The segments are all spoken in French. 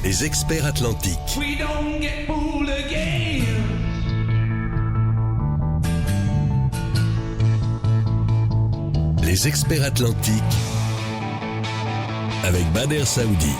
Les experts atlantiques. We don't get fooled again. Les experts atlantiques avec Bader Saoudi.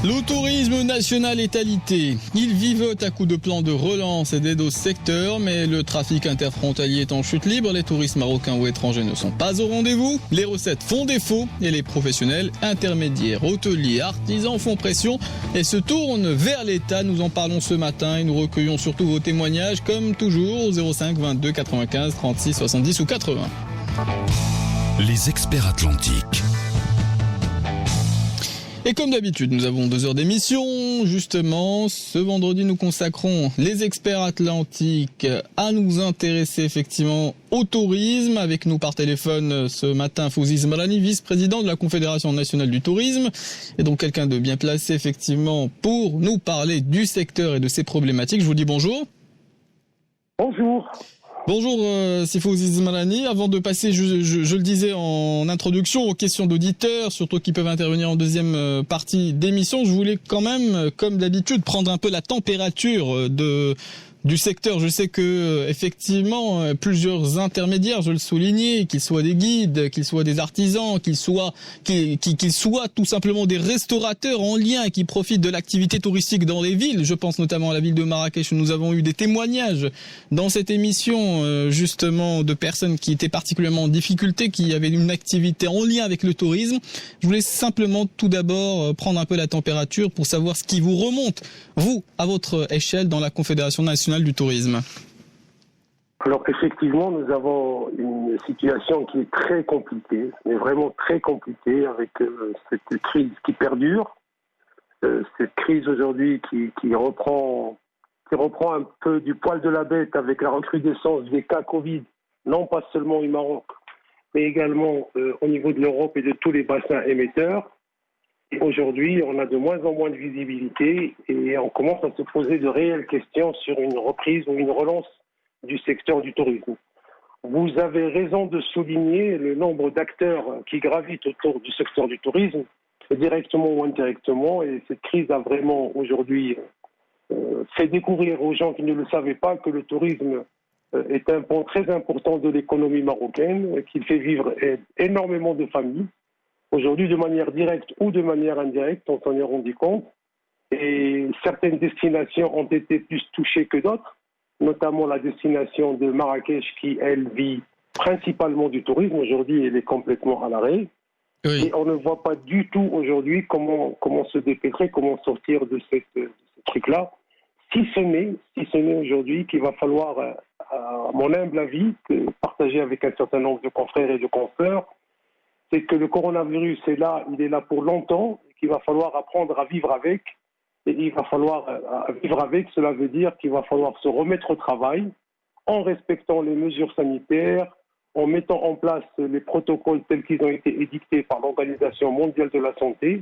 Le tourisme national est alité. Il vivote à coups de plans de relance et d'aide au secteur, mais le trafic interfrontalier est en chute libre. Les touristes marocains ou étrangers ne sont pas au rendez-vous. Les recettes font défaut et les professionnels, intermédiaires, hôteliers, artisans font pression et se tournent vers l'État. Nous en parlons ce matin et nous recueillons surtout vos témoignages comme toujours au 05 22 95 36 70 ou 80. Les experts atlantiques. Et comme d'habitude, nous avons 2 heures d'émission. Justement, ce vendredi, nous consacrons les experts atlantiques à nous intéresser effectivement au tourisme. Avec nous par téléphone ce matin, Fouzi Zmalani, vice-président de la Confédération nationale du tourisme. Et donc quelqu'un de bien placé effectivement pour nous parler du secteur et de ses problématiques. Je vous dis bonjour. Bonjour. Bonjour Fouzi Zmalani. Avant de passer, je le disais en introduction, aux questions d'auditeurs, surtout qui peuvent intervenir en deuxième partie d'émission, je voulais quand même, comme d'habitude, prendre un peu la température du secteur. Je sais que effectivement plusieurs intermédiaires, je le soulignais, qu'ils soient des guides, qu'ils soient des artisans, qu'ils soient tout simplement des restaurateurs en lien et qui profitent de l'activité touristique dans les villes. Je pense notamment à la ville de Marrakech où nous avons eu des témoignages dans cette émission justement de personnes qui étaient particulièrement en difficulté, qui avaient une activité en lien avec le tourisme. Je voulais simplement tout d'abord prendre un peu la température pour savoir ce qui vous remonte, vous, à votre échelle dans la Confédération nationale du tourisme. Alors effectivement, nous avons une situation qui est très compliquée, mais vraiment très compliquée, avec cette crise qui perdure, cette crise aujourd'hui qui reprend un peu du poil de la bête avec la recrudescence des cas Covid, non pas seulement au Maroc, mais également au niveau de l'Europe et de tous les bassins émetteurs. Et aujourd'hui, on a de moins en moins de visibilité et on commence à se poser de réelles questions sur une reprise ou une relance du secteur du tourisme. Vous avez raison de souligner le nombre d'acteurs qui gravitent autour du secteur du tourisme, directement ou indirectement, et cette crise a vraiment aujourd'hui fait découvrir aux gens qui ne le savaient pas que le tourisme est un point très important de l'économie marocaine, qu'il fait vivre énormément de familles. Aujourd'hui, de manière directe ou de manière indirecte, on s'en est rendu compte. Et certaines destinations ont été plus touchées que d'autres, notamment la destination de Marrakech qui, elle, vit principalement du tourisme. Aujourd'hui, elle est complètement à l'arrêt. Oui. Et on ne voit pas du tout aujourd'hui comment se dépêtrer, comment sortir de ce truc-là. Si ce n'est aujourd'hui qu'il va falloir, à mon humble avis, partager avec un certain nombre de confrères et de consoeurs, c'est que le coronavirus est là, il est là pour longtemps, et qu'il va falloir apprendre à vivre avec. Et il va falloir vivre avec, cela veut dire qu'il va falloir se remettre au travail en respectant les mesures sanitaires, en mettant en place les protocoles tels qu'ils ont été édictés par l'Organisation mondiale de la santé.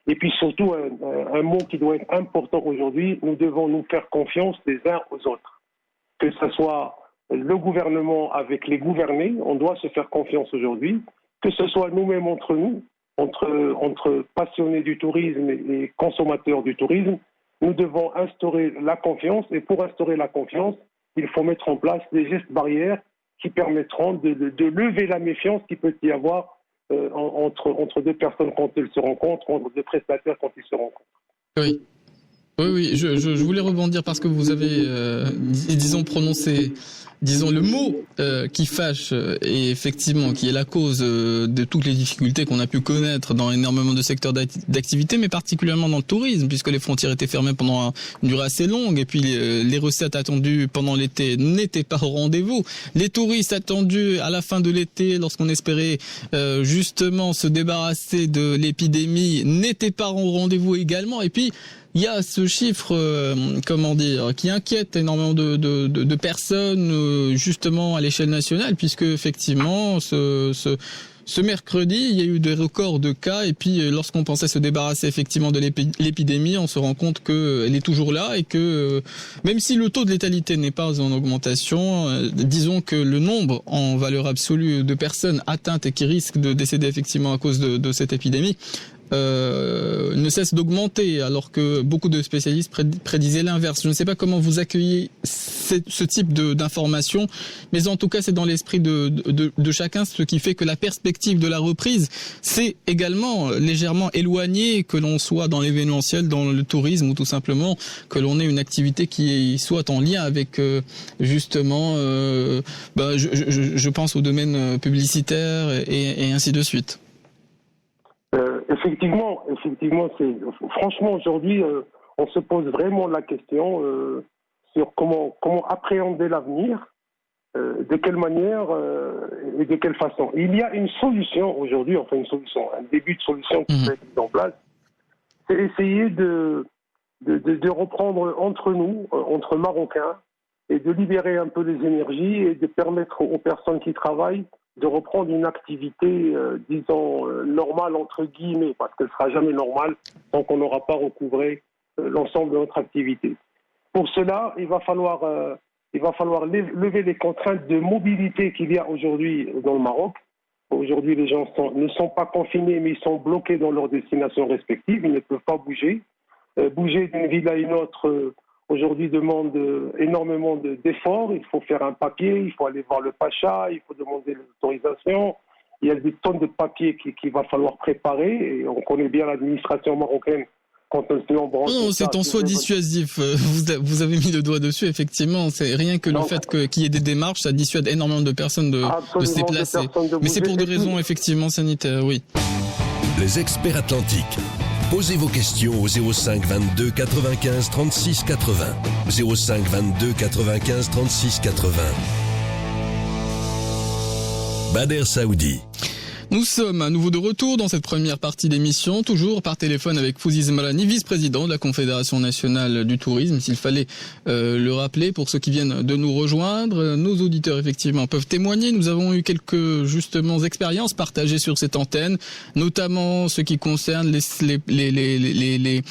Et puis surtout, un mot qui doit être important aujourd'hui, nous devons nous faire confiance les uns aux autres. Que ce soit le gouvernement avec les gouvernés, on doit se faire confiance aujourd'hui. Que ce soit nous-mêmes entre nous, entre passionnés du tourisme et consommateurs du tourisme, nous devons instaurer la confiance. Et pour instaurer la confiance, il faut mettre en place des gestes barrières qui permettront de lever la méfiance qu'il peut y avoir entre deux personnes quand elles se rencontrent, entre deux prestataires quand ils se rencontrent. Oui. Oui, je voulais rebondir parce que vous avez, prononcé, le mot qui fâche et effectivement qui est la cause de toutes les difficultés qu'on a pu connaître dans énormément de secteurs d'activité, mais particulièrement dans le tourisme, puisque les frontières étaient fermées pendant une durée assez longue et puis les recettes attendues pendant l'été n'étaient pas au rendez-vous. Les touristes attendus à la fin de l'été, lorsqu'on espérait justement se débarrasser de l'épidémie, n'étaient pas au rendez-vous également. Et puis il y a ce chiffre, qui inquiète énormément de personnes, justement à l'échelle nationale, puisque effectivement, ce mercredi, il y a eu des records de cas, et puis lorsqu'on pensait se débarrasser effectivement de l'épidémie, on se rend compte qu'elle est toujours là, et que même si le taux de létalité n'est pas en augmentation, disons que le nombre en valeur absolue de personnes atteintes et qui risquent de décéder effectivement à cause de cette épidémie ne cesse d'augmenter, alors que beaucoup de spécialistes prédisaient l'inverse. Je ne sais pas comment vous accueillez ce type d'informations, mais en tout cas, c'est dans l'esprit de chacun, ce qui fait que la perspective de la reprise, c'est également légèrement éloigné, que l'on soit dans l'événementiel, dans le tourisme, ou tout simplement que l'on ait une activité qui soit en lien avec justement, je pense au domaine publicitaire et ainsi de suite. Effectivement, franchement aujourd'hui, on se pose vraiment la question sur comment appréhender l'avenir, de quelle manière et de quelle façon. Il y a une solution aujourd'hui, un début de solution qui peut être mise en place, c'est essayer de reprendre entre nous, entre Marocains, et de libérer un peu les énergies et de permettre aux personnes qui travaillent de reprendre une activité, normale, entre guillemets, parce qu'elle ne sera jamais normale tant qu'on n'aura pas recouvré l'ensemble de notre activité. Pour cela, il va falloir lever les contraintes de mobilité qu'il y a aujourd'hui dans le Maroc. Aujourd'hui, les gens ne sont pas confinés, mais ils sont bloqués dans leurs destinations respectives. Ils ne peuvent pas bouger. Bouger d'une ville à une autre, aujourd'hui, demande énormément d'efforts. Il faut faire un papier, il faut aller voir le pacha, il faut demander l'autorisation. Il y a des tonnes de papiers qu'il va falloir préparer. Et on connaît bien l'administration marocaine. Non, c'est en soi dissuasif. Vous avez mis le doigt dessus, effectivement. C'est rien que le fait qu'il y ait des démarches, ça dissuade énormément de personnes de se déplacer. Mais c'est pour des raisons effectivement sanitaires, oui. Les experts atlantiques. Posez vos questions au 05 22 95 36 80. 05 22 95 36 80. Bader Saoudi. Nous sommes à nouveau de retour dans cette première partie d'émission, toujours par téléphone avec Fouzi Zmalani, vice-président de la Confédération nationale du tourisme. S'il fallait le rappeler pour ceux qui viennent de nous rejoindre, nos auditeurs effectivement peuvent témoigner. Nous avons eu quelques justement expériences partagées sur cette antenne, notamment ce qui concerne les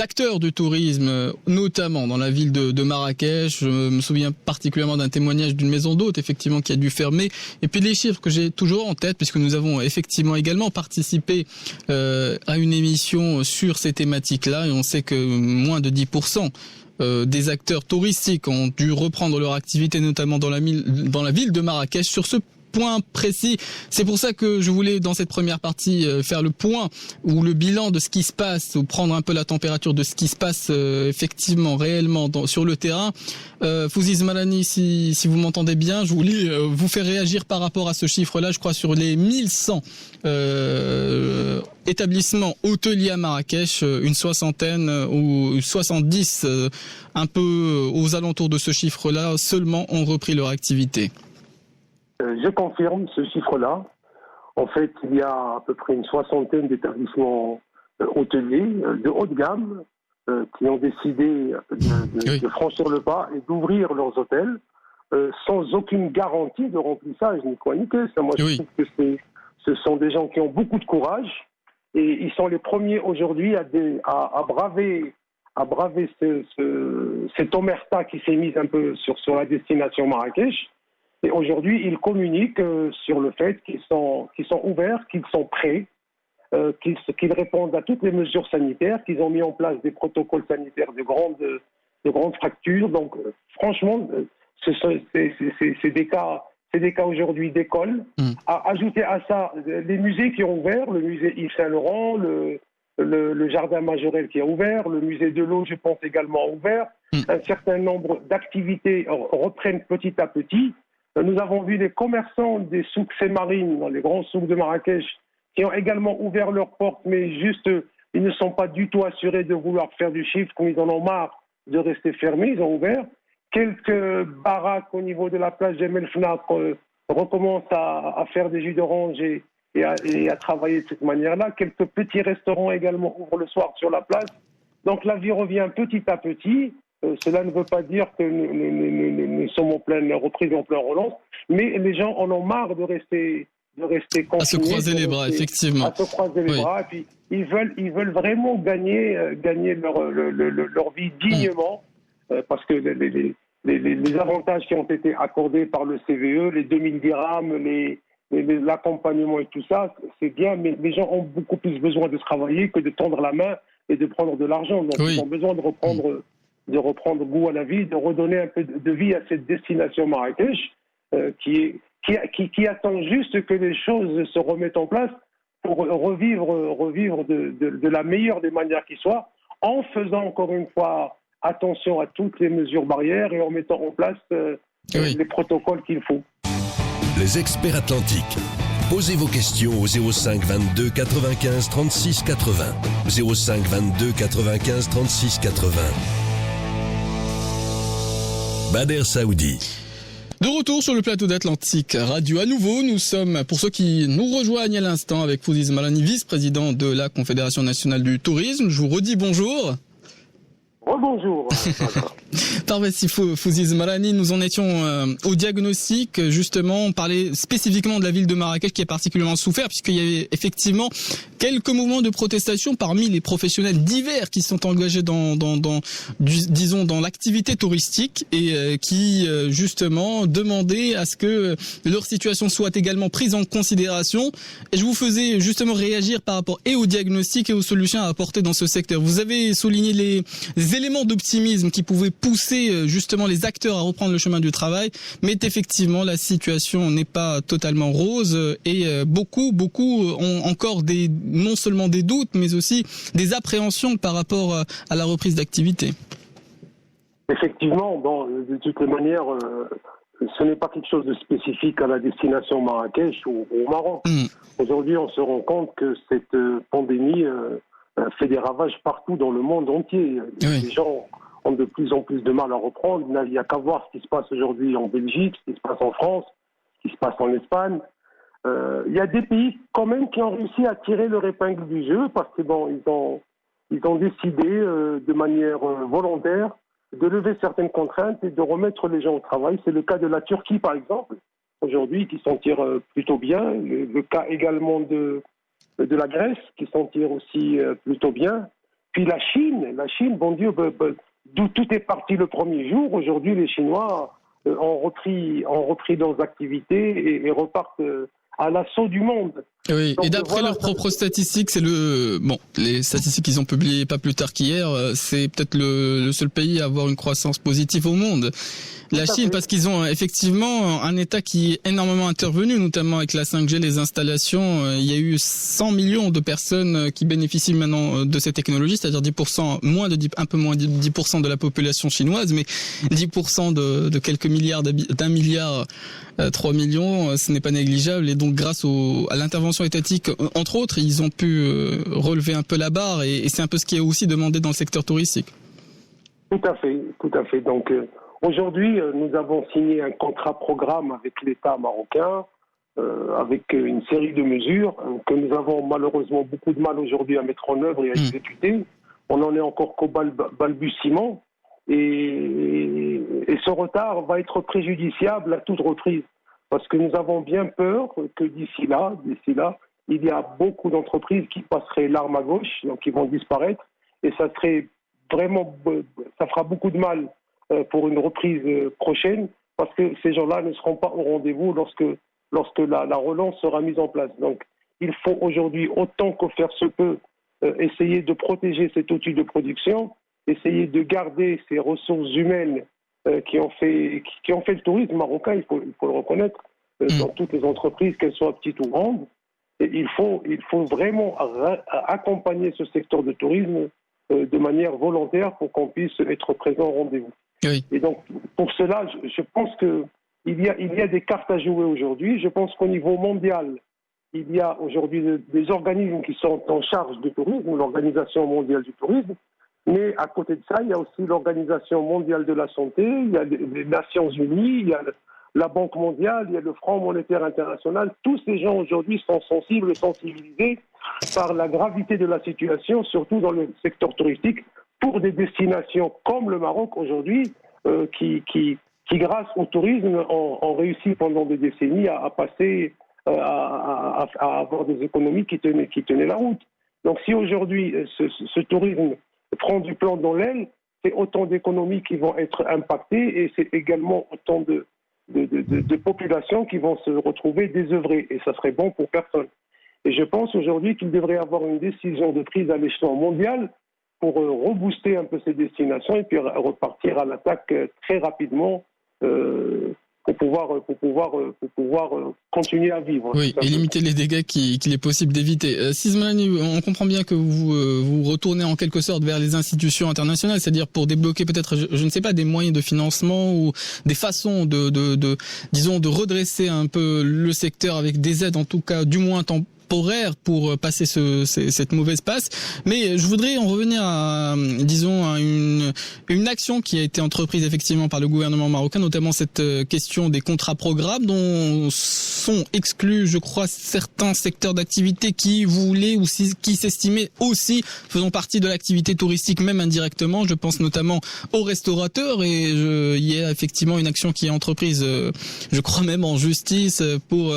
acteurs du tourisme, notamment dans la ville de Marrakech. Je me souviens particulièrement d'un témoignage d'une maison d'hôtes effectivement qui a dû fermer. Et puis les chiffres que j'ai toujours en tête, puisque nous avons effectivement également participé à une émission sur ces thématiques-là, et on sait que moins de 10% des acteurs touristiques ont dû reprendre leur activité, notamment dans la ville de Marrakech. Sur ce point précis, c'est pour ça que je voulais dans cette première partie faire le point ou le bilan de ce qui se passe, ou prendre un peu la température de ce qui se passe effectivement réellement sur le terrain. Fouzi Zmalani, si vous m'entendez bien, je voulais vous faire réagir par rapport à ce chiffre-là. Je crois sur les 1100 établissements hôteliers à Marrakech, une soixantaine ou 70, un peu aux alentours de ce chiffre-là, seulement ont repris leur activité. Je confirme ce chiffre-là. En fait, il y a à peu près une soixantaine d'établissements hôteliers de haut de gamme qui ont décidé de franchir le pas et d'ouvrir leurs hôtels sans aucune garantie de remplissage, ni quoi ni que. Moi, je trouve que ce sont des gens qui ont beaucoup de courage et ils sont les premiers aujourd'hui à braver cette omerta qui s'est mise un peu sur la destination Marrakech. Et aujourd'hui, ils communiquent sur le fait qu'ils sont ouverts, qu'ils sont prêts, qu'ils répondent à toutes les mesures sanitaires, qu'ils ont mis en place des protocoles sanitaires de grandes fractures. Donc, franchement, c'est des cas aujourd'hui d'école. Ajouter à ça les musées qui ont ouvert, le musée Yves Saint-Laurent, le jardin Majorel qui a ouvert, le musée de l'eau, je pense, également a ouvert. Un certain nombre d'activités reprennent petit à petit. Nous avons vu des commerçants des souks Sémarine, dans les grands souks de Marrakech, qui ont également ouvert leurs portes, mais juste, ils ne sont pas du tout assurés de vouloir faire du chiffre, comme ils en ont marre de rester fermés, ils ont ouvert. Quelques baraques au niveau de la place Jemel Fna recommencent à faire des jus d'orange et à travailler de cette manière-là. Quelques petits restaurants également ouvrent le soir sur la place. Donc la vie revient petit à petit. Cela ne veut pas dire que nous sommes en pleine reprise, en pleine relance, mais les gens en ont marre de rester confinés. À se croiser les bras, effectivement. À se croiser les bras, et puis ils veulent vraiment gagner leur vie dignement, parce que les avantages qui ont été accordés par le CVE, les 2000 dirhams, les l'accompagnement et tout ça, c'est bien, mais les gens ont beaucoup plus besoin de travailler que de tendre la main et de prendre de l'argent. Donc, ils ont besoin de reprendre goût à la vie, de redonner un peu de vie à cette destination Marrakech, qui attend juste que les choses se remettent en place pour revivre de la meilleure des manières qui soit, en faisant encore une fois attention à toutes les mesures barrières et en mettant en place les protocoles qu'il faut. Les experts atlantiques. Posez vos questions au 05 22 95 36 80. 05 22 95 36 80. Bader Saoudi. De retour sur le plateau d'Atlantique Radio à nouveau, nous sommes, pour ceux qui nous rejoignent à l'instant, avec Fouzi Zmorani, vice-président de la Confédération Nationale du Tourisme. Je vous redis bonjour. Bonjour. Parfait, Fouzi Zmorani, nous en étions au diagnostic. Justement, on parlait spécifiquement de la ville de Marrakech qui a particulièrement souffert, puisqu'il y avait effectivement quelques mouvements de protestation parmi les professionnels divers qui sont engagés dans l'activité touristique et qui justement demandaient à ce que leur situation soit également prise en considération. Et je vous faisais justement réagir par rapport et au diagnostic et aux solutions à apporter dans ce secteur. Vous avez souligné les éléments d'optimisme qui pouvaient pousser justement les acteurs à reprendre le chemin du travail, mais effectivement la situation n'est pas totalement rose et beaucoup ont encore non seulement des doutes, mais aussi des appréhensions par rapport à la reprise d'activité. Effectivement, de toutes les manières, ce n'est pas quelque chose de spécifique à la destination Marrakech ou au Maroc. Aujourd'hui, on se rend compte que cette pandémie fait des ravages partout dans le monde entier. Les gens ont de plus en plus de mal à reprendre. Il n'y a qu'à voir ce qui se passe aujourd'hui en Belgique, ce qui se passe en France, ce qui se passe en Espagne. Il y a des pays quand même qui ont réussi à tirer leur épingle du jeu parce que ils ont décidé de manière volontaire de lever certaines contraintes et de remettre les gens au travail. C'est le cas de la Turquie par exemple, aujourd'hui, qui s'en tire plutôt bien. Le cas également de la Grèce, qui s'en tire aussi plutôt bien. Puis la Chine, bon Dieu, d'où tout est parti le premier jour. Aujourd'hui, les Chinois ont repris leurs activités et repartent à l'assaut du monde. Oui, donc, et d'après leurs propres statistiques, c'est les statistiques qu'ils ont publiées pas plus tard qu'hier, c'est peut-être le seul pays à avoir une croissance positive au monde. La Chine, parce qu'ils ont effectivement un État qui est énormément intervenu, notamment avec la 5G, les installations. Il y a eu 100 millions de personnes qui bénéficient maintenant de ces technologies, c'est-à-dire 10%, un peu moins de 10% de la population chinoise, mais 10% de quelques milliards, d'un milliard, 3 millions, ce n'est pas négligeable. Et donc, grâce à l'intervention étatique, entre autres, ils ont pu relever un peu la barre et c'est un peu ce qui est aussi demandé dans le secteur touristique. Tout à fait. Donc, aujourd'hui, nous avons signé un contrat-programme avec l'État marocain, avec une série de mesures que nous avons malheureusement beaucoup de mal aujourd'hui à mettre en œuvre et à exécuter. On en est encore qu'au balbutiement et ce retard va être préjudiciable à toute reprise parce que nous avons bien peur que d'ici là, il y a beaucoup d'entreprises qui passeraient l'arme à gauche, donc qui vont disparaître et ça fera beaucoup de mal pour une reprise prochaine, parce que ces gens-là ne seront pas au rendez-vous lorsque la relance sera mise en place. Donc, il faut aujourd'hui, autant que faire se peut, essayer de protéger cet outil de production, essayer de garder ces ressources humaines qui ont fait le tourisme marocain, il faut le reconnaître, dans toutes les entreprises, qu'elles soient petites ou grandes. Et il faut vraiment accompagner ce secteur de tourisme de manière volontaire pour qu'on puisse être présent au rendez-vous. Oui. Et donc, pour cela, je pense qu'il y a des cartes à jouer aujourd'hui. Je pense qu'au niveau mondial, il y a aujourd'hui des organismes qui sont en charge du tourisme, l'Organisation mondiale du tourisme, mais à côté de ça, il y a aussi l'Organisation mondiale de la santé, il y a les Nations unies, il y a la Banque mondiale, il y a le Fonds monétaire international. Tous ces gens aujourd'hui sont sensibles et sensibilisés par la gravité de la situation, surtout dans le secteur touristique, pour des destinations comme le Maroc aujourd'hui, qui grâce au tourisme, ont réussi pendant des décennies à passer, à avoir des économies qui tenaient la route. Donc si aujourd'hui ce tourisme prend du plomb dans l'aile, c'est autant d'économies qui vont être impactées et c'est également autant de populations qui vont se retrouver désœuvrées, et ça serait bon pour personne. Et je pense aujourd'hui qu'il devrait y avoir une décision de prise à l'échelon mondial pour rebooster un peu ces destinations et puis repartir à l'attaque très rapidement pour pouvoir continuer à vivre. Oui, et limiter les dégâts qu'il est possible d'éviter. Sismani, on comprend bien que vous retournez en quelque sorte vers les institutions internationales, c'est-à-dire pour débloquer peut-être, je ne sais pas, des moyens de financement ou des façons de redresser un peu le secteur avec des aides, en tout cas, du moins temporaire pour passer cette mauvaise passe. Mais je voudrais en revenir à une action qui a été entreprise effectivement par le gouvernement marocain, notamment cette question des contrats programmes dont sont exclus, je crois, certains secteurs d'activité qui voulaient ou qui s'estimaient aussi faisant partie de l'activité touristique, même indirectement. Je pense notamment aux restaurateurs et il y a effectivement une action qui est entreprise, je crois même en justice, pour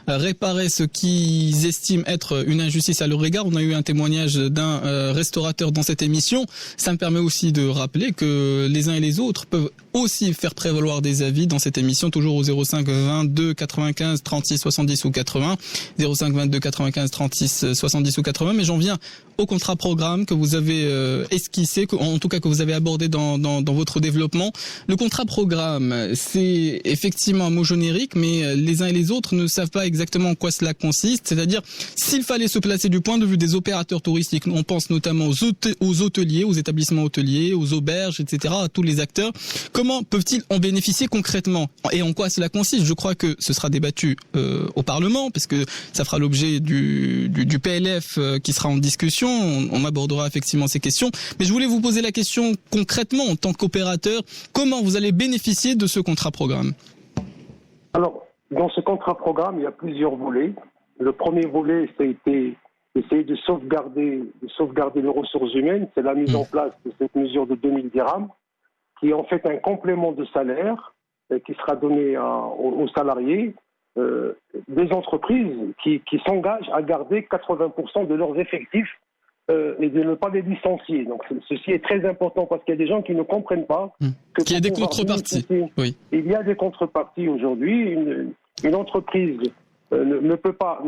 réparer ce qu'ils estiment être une injustice à leur égard. On a eu un témoignage d'un restaurateur dans cette émission. Ça me permet aussi de rappeler que les uns et les autres peuvent aussi faire prévaloir des avis dans cette émission, toujours au 05 22 95 36 70 ou 80, 05 22 95 36 70 ou 80. Mais j'en viens au contrat programme que vous avez esquissé, en tout cas que vous avez abordé dans votre développement. Le contrat programme, c'est effectivement un mot générique, mais les uns et les autres ne savent pas exactement en quoi cela consiste. C'est-à-dire, s'il fallait se placer du point de vue des opérateurs touristiques, on pense notamment aux hôteliers, aux établissements hôteliers, aux auberges, etc., à tous les acteurs, comment peuvent-ils en bénéficier concrètement et en quoi cela consiste? Je crois que ce sera débattu au Parlement, parce que ça fera l'objet du PLF qui sera en discussion. On abordera effectivement ces questions. Mais je voulais vous poser la question concrètement, en tant qu'opérateur, comment vous allez bénéficier de ce contrat programme? Alors, dans ce contrat programme, il y a plusieurs volets. Le premier volet, ça a été essayer de sauvegarder les ressources humaines. C'est la mise en place de cette mesure de 2000 dirhams, qui est en fait un complément de salaire qui sera donné aux salariés des entreprises qui s'engagent à garder 80% de leurs effectifs et de ne pas les licencier. Donc ceci est très important parce qu'il y a des gens qui ne comprennent pas qu'il y a des contreparties. Oui. Il y a des contreparties aujourd'hui. Une entreprise ne peut pas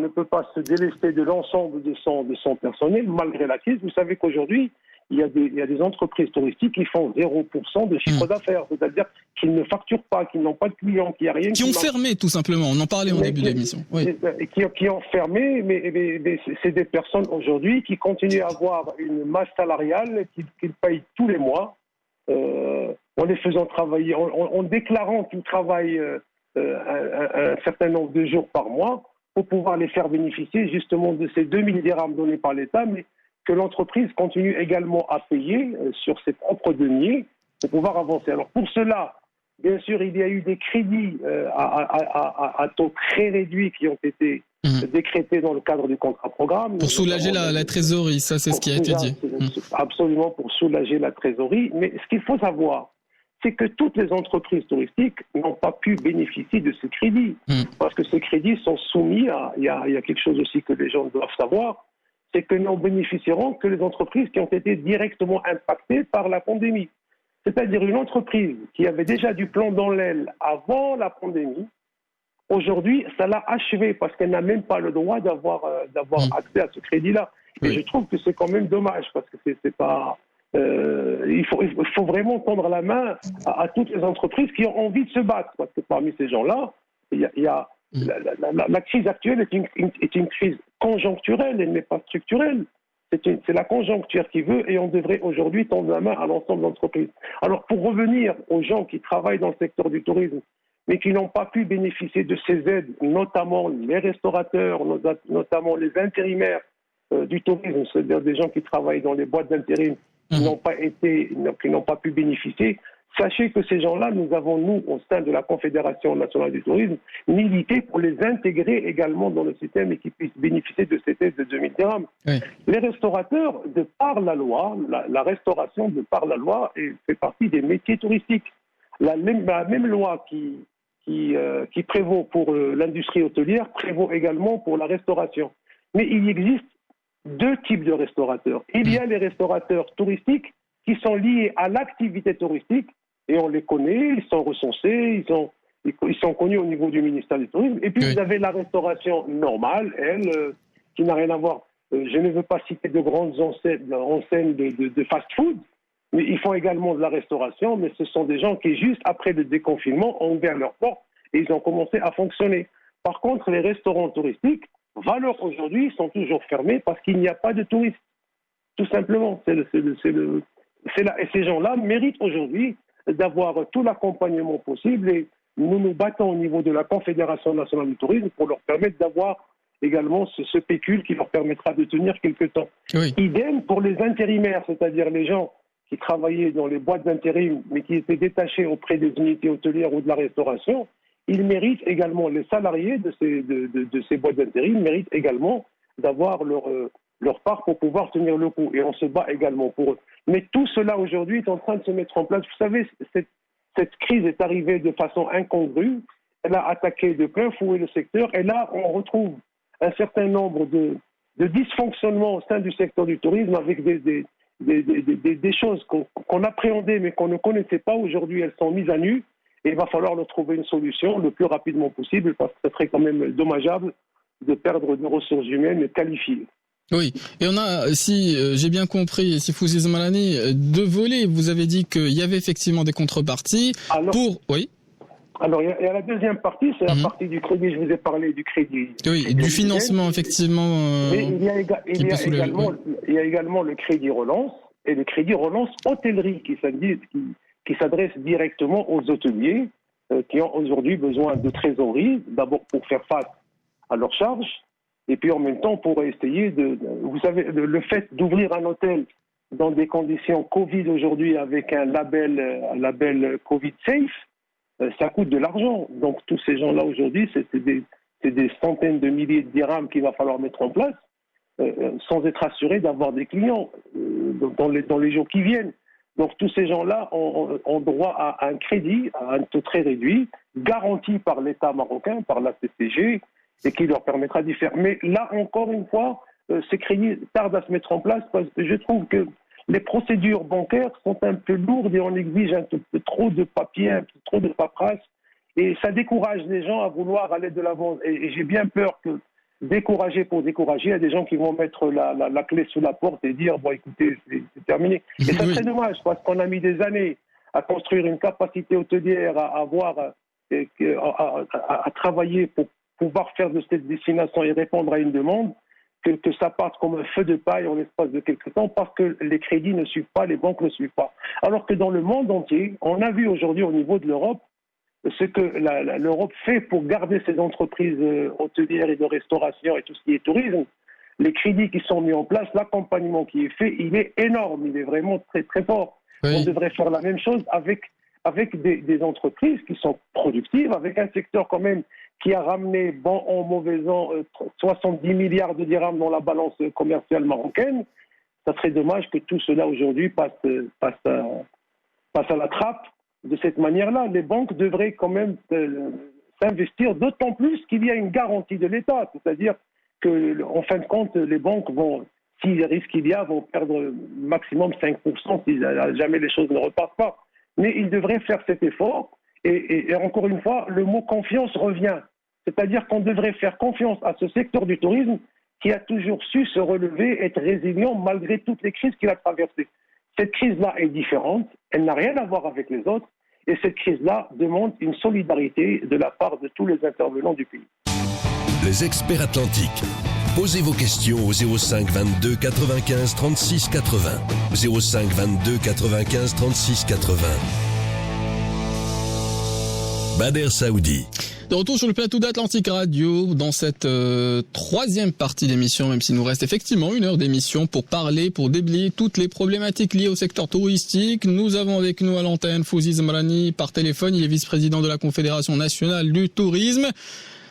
se délester de l'ensemble de son personnel malgré la crise. Vous savez qu'aujourd'hui, il y a des entreprises touristiques qui font 0% de chiffre d'affaires, c'est-à-dire qu'ils ne facturent pas, qu'ils n'ont pas de clients, qu'il n'y a rien. Qui ont fermé, tout simplement. On en parlait en début d'émission. Oui. Qui ont fermé, mais c'est des personnes aujourd'hui qui continuent à avoir une masse salariale qu'ils payent tous les mois, en les faisant travailler, en déclarant qu'ils travaillent un certain nombre de jours par mois pour pouvoir les faire bénéficier justement de ces 2000 dirhams donnés par l'État, mais que l'entreprise continue également à payer sur ses propres deniers pour pouvoir avancer. Alors pour cela, bien sûr, il y a eu des crédits à taux très réduits qui ont été décrétés dans le cadre du contrat programme. Pour soulager la trésorerie, ça c'est ce qui a été dit. Absolument, pour soulager la trésorerie. Mais ce qu'il faut savoir, c'est que toutes les entreprises touristiques n'ont pas pu bénéficier de ces crédits. Parce que ces crédits sont soumis il y a quelque chose aussi que les gens doivent savoir, c'est que n'en bénéficieront que les entreprises qui ont été directement impactées par la pandémie. C'est-à-dire une entreprise qui avait déjà du plomb dans l'aile avant la pandémie, aujourd'hui, ça l'a achevée parce qu'elle n'a même pas le droit d'avoir accès à ce crédit-là. Et je trouve que c'est quand même dommage parce que c'est pas... il faut vraiment tendre la main à toutes les entreprises qui ont envie de se battre. Parce que parmi ces gens-là, il y a la crise actuelle est une crise conjoncturelle, elle n'est pas structurelle. C'est la conjoncture qui veut et on devrait aujourd'hui tendre la main à l'ensemble d'entreprises. Alors pour revenir aux gens qui travaillent dans le secteur du tourisme, mais qui n'ont pas pu bénéficier de ces aides, notamment les restaurateurs, notamment les intérimaires du tourisme, c'est-à-dire des gens qui travaillent dans les boîtes d'intérim, qui n'ont pas pu bénéficier. Sachez que ces gens-là, nous avons, nous, au sein de la Confédération nationale du tourisme, milité pour les intégrer également dans le système et qu'ils puissent bénéficier de cette aide de 2000 dirhams. Oui. Les restaurateurs, de par la loi, la restauration, de par la loi, fait partie des métiers touristiques. La même loi qui prévaut pour l'industrie hôtelière prévaut également pour la restauration. Mais il existe deux types de restaurateurs. Il y a les restaurateurs touristiques qui sont liés à l'activité touristique, et on les connaît, ils sont recensés, Ils sont connus au niveau du ministère du Tourisme. Et puis, vous avez la restauration normale, elle, qui n'a rien à voir. Je ne veux pas citer de grandes enseignes de fast-food, mais ils font également de la restauration, mais ce sont des gens qui, juste après le déconfinement, ont ouvert leurs portes et ils ont commencé à fonctionner. Par contre, les restaurants touristiques, valeurs aujourd'hui, sont toujours fermés parce qu'il n'y a pas de touristes. Tout simplement. Et ces gens-là méritent aujourd'hui d'avoir tout l'accompagnement possible et nous nous battons au niveau de la Confédération nationale du tourisme pour leur permettre d'avoir également ce pécule qui leur permettra de tenir quelque temps. Oui. Idem pour les intérimaires, c'est-à-dire les gens qui travaillaient dans les boîtes d'intérim mais qui étaient détachés auprès des unités hôtelières ou de la restauration. Ils méritent également, les salariés de ces boîtes d'intérim méritent également d'avoir leur part pour pouvoir tenir le coup. Et on se bat également pour eux. Mais tout cela aujourd'hui est en train de se mettre en place. Vous savez, cette crise est arrivée de façon incongrue. Elle a attaqué de plein fouet le secteur. Et là, on retrouve un certain nombre de dysfonctionnements au sein du secteur du tourisme avec des choses qu'on appréhendait mais qu'on ne connaissait pas. Aujourd'hui, elles sont mises à nu. Et il va falloir leur trouver une solution le plus rapidement possible parce que ce serait quand même dommageable de perdre des ressources humaines qualifiées. Oui, et on a, si j'ai bien compris, si Fouzi Zmalani, deux volets. Vous avez dit qu'il y avait effectivement des contreparties. Oui. Alors, il y a la deuxième partie, c'est la partie du crédit. Je vous ai parlé du crédit. Oui, et du financement, effectivement. Mais il y a également le crédit relance et le crédit relance hôtellerie qui s'adresse directement aux hôteliers qui ont aujourd'hui besoin de trésorerie, d'abord pour faire face à leurs charges, et puis en même temps pour essayer vous savez, le fait d'ouvrir un hôtel dans des conditions Covid aujourd'hui avec un label Covid Safe, ça coûte de l'argent. Donc tous ces gens-là aujourd'hui, c'est des centaines de milliers de dirhams qu'il va falloir mettre en place, sans être assurés d'avoir des clients dans les jours qui viennent. Donc tous ces gens-là ont droit à un crédit, à un taux très réduit, garanti par l'État marocain, par la CCG, et qui leur permettra d'y faire. Mais là, encore une fois, ces crédits tardent à se mettre en place parce que je trouve que les procédures bancaires sont un peu lourdes et on exige un peu trop de papiers, un peu trop de paperasse. Et ça décourage les gens à vouloir aller de l'avant. Et j'ai bien peur que décourager pour décourager, il y a des gens qui vont mettre la clé sous la porte et dire bon écoutez, c'est terminé. Et ça serait dommage parce qu'on a mis des années à construire une capacité hôtelière, à travailler pour pouvoir faire de cette destination et répondre à une demande, que ça parte comme un feu de paille en l'espace de quelques temps parce que les crédits ne suivent pas, les banques ne suivent pas. Alors que dans le monde entier, on a vu aujourd'hui au niveau de l'Europe ce que l'Europe fait pour garder ses entreprises hôtelières et de restauration et tout ce qui est tourisme. Les crédits qui sont mis en place, l'accompagnement qui est fait, il est énorme, il est vraiment très très fort. Oui. On devrait faire la même chose avec des entreprises qui sont productives, avec un secteur quand même qui a ramené, bon an, mauvais an, 70 milliards de dirhams dans la balance commerciale marocaine. Ça serait dommage que tout cela aujourd'hui passe à la trappe de cette manière-là. Les banques devraient quand même s'investir, d'autant plus qu'il y a une garantie de l'État. C'est-à-dire qu'en fin de compte, les banques vont, s'il risque qu'il y a, vont perdre maximum 5% si jamais les choses ne repartent pas. Mais ils devraient faire cet effort. Et encore une fois, le mot confiance revient. C'est-à-dire qu'on devrait faire confiance à ce secteur du tourisme qui a toujours su se relever, être résilient malgré toutes les crises qu'il a traversées. Cette crise-là est différente, elle n'a rien à voir avec les autres, et cette crise-là demande une solidarité de la part de tous les intervenants du pays. Les experts atlantiques. Posez vos questions au 05 22 95 36 80. 05 22 95 36 80. Bader Saoudi. De retour sur le plateau d'Atlantic Radio dans cette troisième partie d'émission, même s'il nous reste effectivement 1 heure d'émission pour parler, pour déblayer toutes les problématiques liées au secteur touristique. Nous avons avec nous à l'antenne Fouzi Zmalani par téléphone, il est vice-président de la Confédération nationale du tourisme.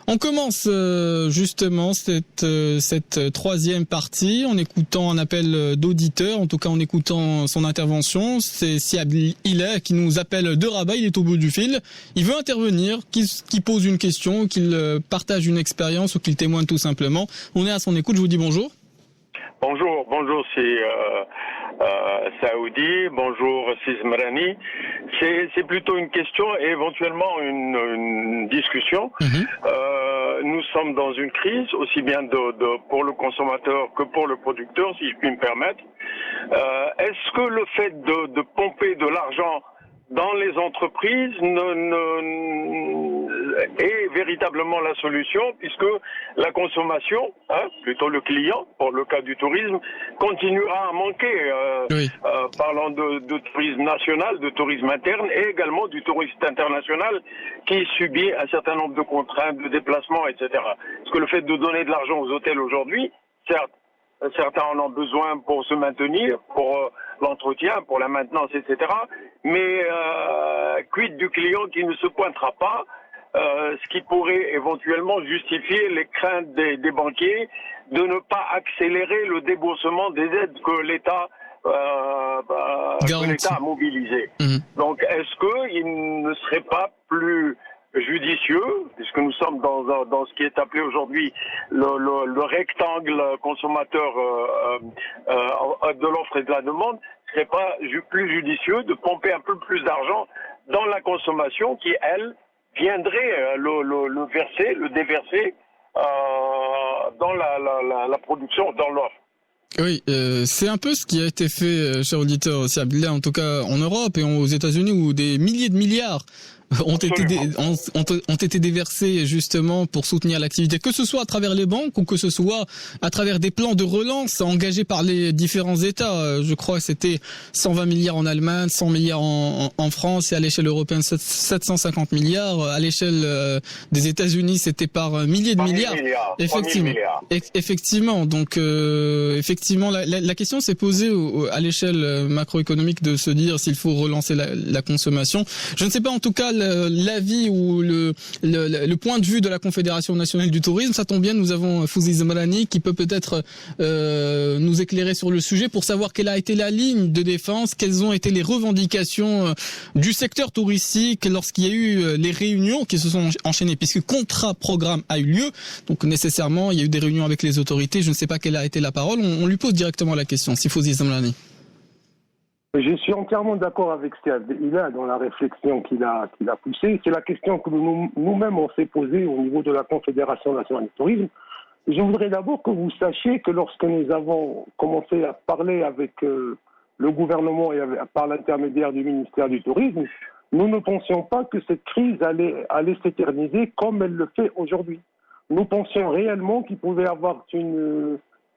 On commence justement cette troisième partie en écoutant un appel d'auditeur, en tout cas en écoutant son intervention. C'est Siab Hilaire qui nous appelle de Rabat, il est au bout du fil. Il veut intervenir, qu'il pose une question, qu'il partage une expérience ou qu'il témoigne tout simplement. On est à son écoute, je vous dis bonjour. Bonjour, c'est Saoudi. Bonjour, Sismarani. C'est plutôt une question et éventuellement une discussion. Nous sommes dans une crise, aussi bien pour le consommateur que pour le producteur, si je puis me permettre. Est-ce que le fait de pomper de l'argent dans les entreprises est véritablement la solution, puisque la consommation, plutôt le client, pour le cas du tourisme, continuera à manquer, parlant de tourisme national, de tourisme interne et également du tourisme international qui subit un certain nombre de contraintes de déplacement, etc. Parce que le fait de donner de l'argent aux hôtels aujourd'hui, certes, certains en ont besoin pour se maintenir, pour l'entretien, pour la maintenance, etc. Mais quid du client qui ne se pointera pas, ce qui pourrait éventuellement justifier les craintes des banquiers de ne pas accélérer le déboursement des aides que l'État a mobilisées. Donc, est-ce qu'il ne serait pas plus judicieux, puisque nous sommes dans ce qui est appelé aujourd'hui le rectangle consommateur de l'offre et de la demande, ce serait pas plus judicieux de pomper un peu plus d'argent dans la consommation qui, elle, viendrait le déverser dans la production, dans l'offre. Oui, c'est un peu ce qui a été fait, cher auditeur, en tout cas en Europe et aux États-Unis, où des milliers de milliards ont été déversés justement pour soutenir l'activité, que ce soit à travers les banques ou que ce soit à travers des plans de relance engagés par les différents États. Je crois que c'était 120 milliards en Allemagne, 100 milliards en France et à l'échelle européenne 750 milliards. À l'échelle des États-Unis, c'était par milliers de milliards. Effectivement. Donc effectivement, la question s'est posée à l'échelle macroéconomique de se dire s'il faut relancer la consommation. Je ne sais pas en tout cas l'avis ou le point de vue de la Confédération nationale du tourisme. Ça tombe bien, nous avons Fouzi Zemrani qui peut-être nous éclairer sur le sujet pour savoir quelle a été la ligne de défense, quelles ont été les revendications du secteur touristique lorsqu'il y a eu les réunions qui se sont enchaînées, puisque contrat-programme a eu lieu, donc nécessairement il y a eu des réunions avec les autorités. Je ne sais pas quelle a été la parole, on lui pose directement la question, si Fouzi Zemrani. Je suis entièrement d'accord avec Steve. Il a dans la réflexion qu'il a poussée. C'est la question que nous-mêmes on s'est posée au niveau de la Confédération nationale du tourisme. Je voudrais d'abord que vous sachiez que lorsque nous avons commencé à parler avec le gouvernement et par l'intermédiaire du ministère du Tourisme, nous ne pensions pas que cette crise allait s'éterniser comme elle le fait aujourd'hui. Nous pensions réellement qu'il pouvait y avoir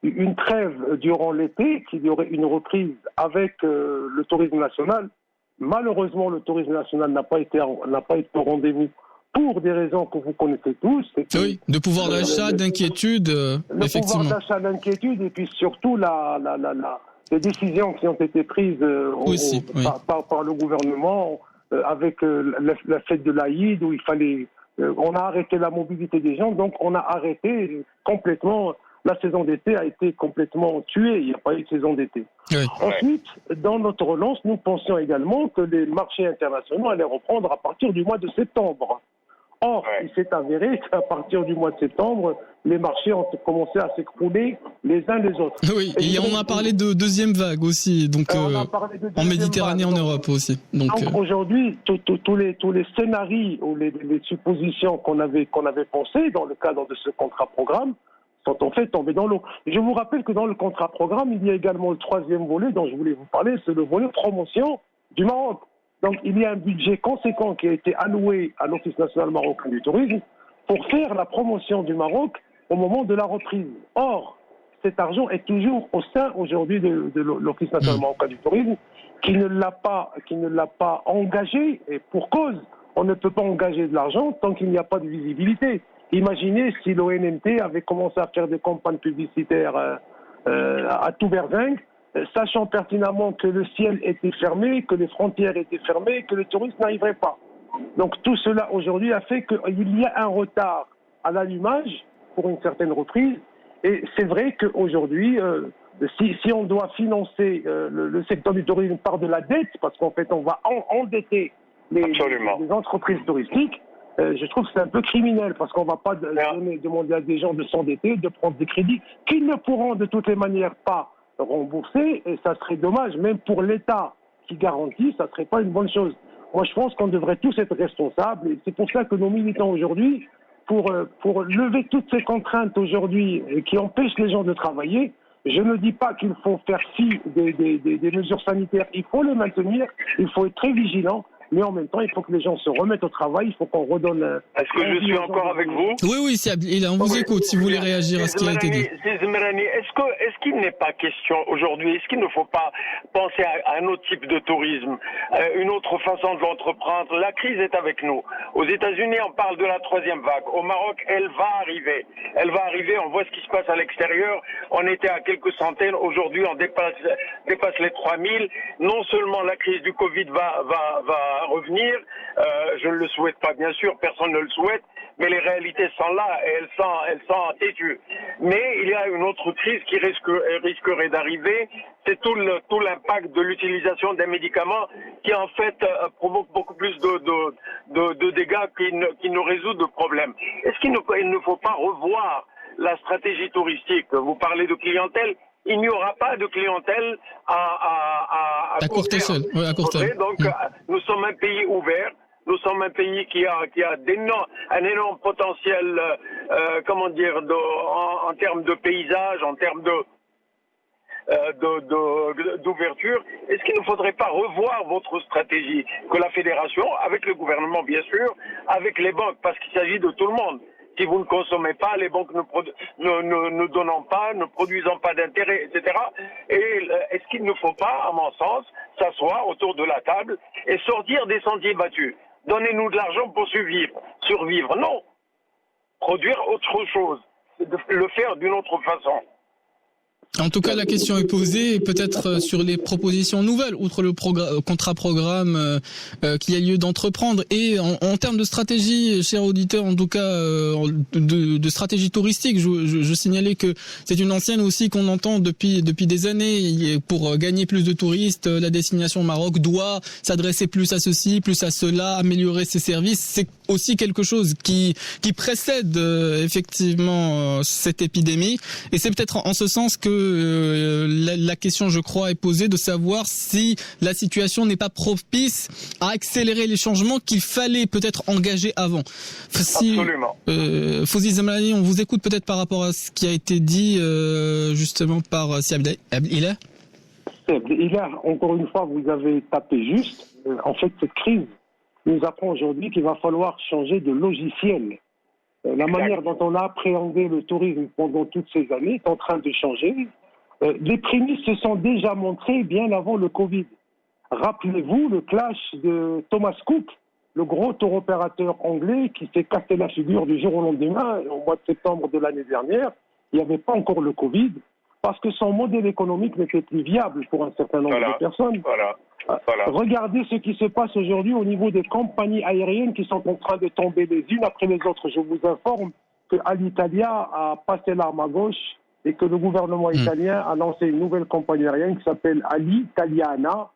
une trêve durant l'été, qu'il y aurait une reprise avec le tourisme national. Malheureusement, le tourisme national n'a pas été au rendez-vous pour des raisons que vous connaissez tous. Oui, de pouvoir d'achat, d'inquiétude, effectivement. Le pouvoir d'achat, d'inquiétude, et puis surtout les décisions qui ont été prises par le gouvernement avec la fête de l'Aïd, où il fallait... on a arrêté la mobilité des gens, donc on a arrêté complètement... La saison d'été a été complètement tuée, il n'y a pas eu de saison d'été. Oui. Ensuite, dans notre relance, nous pensions également que les marchés internationaux allaient reprendre à partir du mois de septembre. Or, il s'est avéré qu'à partir du mois de septembre, les marchés ont commencé à s'écrouler les uns les autres. Oui, et on a parlé de deuxième vague aussi, donc en Méditerranée, en Europe aussi. Donc aujourd'hui, tous les scénarios ou les suppositions qu'on avait pensées dans le cadre de ce contrat-programme sont en fait tombés dans l'eau. Je vous rappelle que dans le contrat-programme, il y a également le troisième volet dont je voulais vous parler, c'est le volet promotion du Maroc. Donc il y a un budget conséquent qui a été alloué à l'Office national marocain du tourisme pour faire la promotion du Maroc au moment de la reprise. Or, cet argent est toujours au sein aujourd'hui de l'Office national marocain du tourisme qui ne l'a pas engagé, et pour cause, on ne peut pas engager de l'argent tant qu'il n'y a pas de visibilité. Imaginez si l'ONMT avait commencé à faire des campagnes publicitaires à tout berzingue, sachant pertinemment que le ciel était fermé, que les frontières étaient fermées, que le tourisme n'arriverait pas. Donc tout cela aujourd'hui a fait qu'il y a un retard à l'allumage pour une certaine reprise. Et c'est vrai qu'aujourd'hui, si on doit financer le secteur du tourisme par de la dette, parce qu'en fait on va endetter les entreprises touristiques, je trouve que c'est un peu criminel parce qu'on ne va pas demander à des gens de s'endetter, de prendre des crédits qu'ils ne pourront de toutes les manières pas rembourser, et ça serait dommage, même pour l'État qui garantit, ça ne serait pas une bonne chose. Moi, je pense qu'on devrait tous être responsables, et c'est pour ça que nous militons aujourd'hui pour lever toutes ces contraintes aujourd'hui qui empêchent les gens de travailler. Je ne dis pas qu'il faut faire fi des mesures sanitaires, il faut les maintenir, il faut être très vigilant. Mais en même temps, il faut que les gens se remettent au travail, il faut qu'on redonne... Est-ce que je suis encore avec vous? Oui, on vous écoute si vous voulez réagir à ce qui a été dit. Zmerani, est-ce qu'il n'est pas question aujourd'hui, est-ce qu'il ne faut pas penser à un autre type de tourisme, une autre façon de l'entreprendre? La crise est avec nous. Aux États-Unis, on parle de la 3e vague. Au Maroc, elle va arriver. Elle va arriver, on voit ce qui se passe à l'extérieur. On était à quelques centaines, aujourd'hui on dépasse les 3000. Non seulement la crise du Covid va revenir, je ne le souhaite pas bien sûr, personne ne le souhaite, mais les réalités sont là et elles sont têtues. Mais il y a une autre crise qui risquerait d'arriver, c'est tout l'impact de l'utilisation des médicaments qui en fait provoque beaucoup plus de dégâts qui ne résout de problèmes. Est-ce qu'il ne faut pas revoir la stratégie touristique? Vous parlez de clientèle. Il n'y aura pas de clientèle à court terme. Oui, à court terme. Donc, nous sommes un pays ouvert. Nous sommes un pays qui a un énorme potentiel, en termes de paysage, en termes d'ouverture. Est-ce qu'il ne faudrait pas revoir votre stratégie, que la fédération, avec le gouvernement bien sûr, avec les banques, parce qu'il s'agit de tout le monde. Si vous ne consommez pas, les banques ne donnant pas, ne produisant pas d'intérêt, etc. Et est-ce qu'il ne faut pas, à mon sens, s'asseoir autour de la table et sortir des sentiers battus? Donnez-nous de l'argent pour survivre. Non. Produire autre chose. Le faire d'une autre façon. En tout cas, la question est posée, peut-être sur les propositions nouvelles, outre le contrat-programme qu'il y a lieu d'entreprendre. Et en termes de stratégie, chers auditeurs, en tout cas de stratégie touristique, je signalais que c'est une ancienne aussi qu'on entend depuis des années. Pour gagner plus de touristes, la destination Maroc doit s'adresser plus à ceci, plus à cela, améliorer ses services. C'est aussi quelque chose qui précède effectivement cette épidémie. Et c'est peut-être en ce sens que la question, je crois, est posée de savoir si la situation n'est pas propice à accélérer les changements qu'il fallait peut-être engager avant. Absolument. Fawzi Zmerani, on vous écoute peut-être par rapport à ce qui a été dit justement par Si Abdelillah. Encore une fois, vous avez tapé juste. En fait, cette crise nous apprend aujourd'hui qu'il va falloir changer de logiciel. La manière dont on a appréhendé le tourisme pendant toutes ces années est en train de changer. Les prémices se sont déjà montrées bien avant le Covid. Rappelez-vous le clash de Thomas Cook, le gros tour opérateur anglais qui s'est cassé la figure du jour au lendemain, au mois de septembre de l'année dernière. Il n'y avait pas encore le Covid, parce que son modèle économique n'était plus viable pour un certain nombre de personnes. Voilà. Regardez ce qui se passe aujourd'hui au niveau des compagnies aériennes qui sont en train de tomber les unes après les autres. Je vous informe que Alitalia a passé l'arme à gauche et que le gouvernement italien a lancé une nouvelle compagnie aérienne qui s'appelle Alitaliana.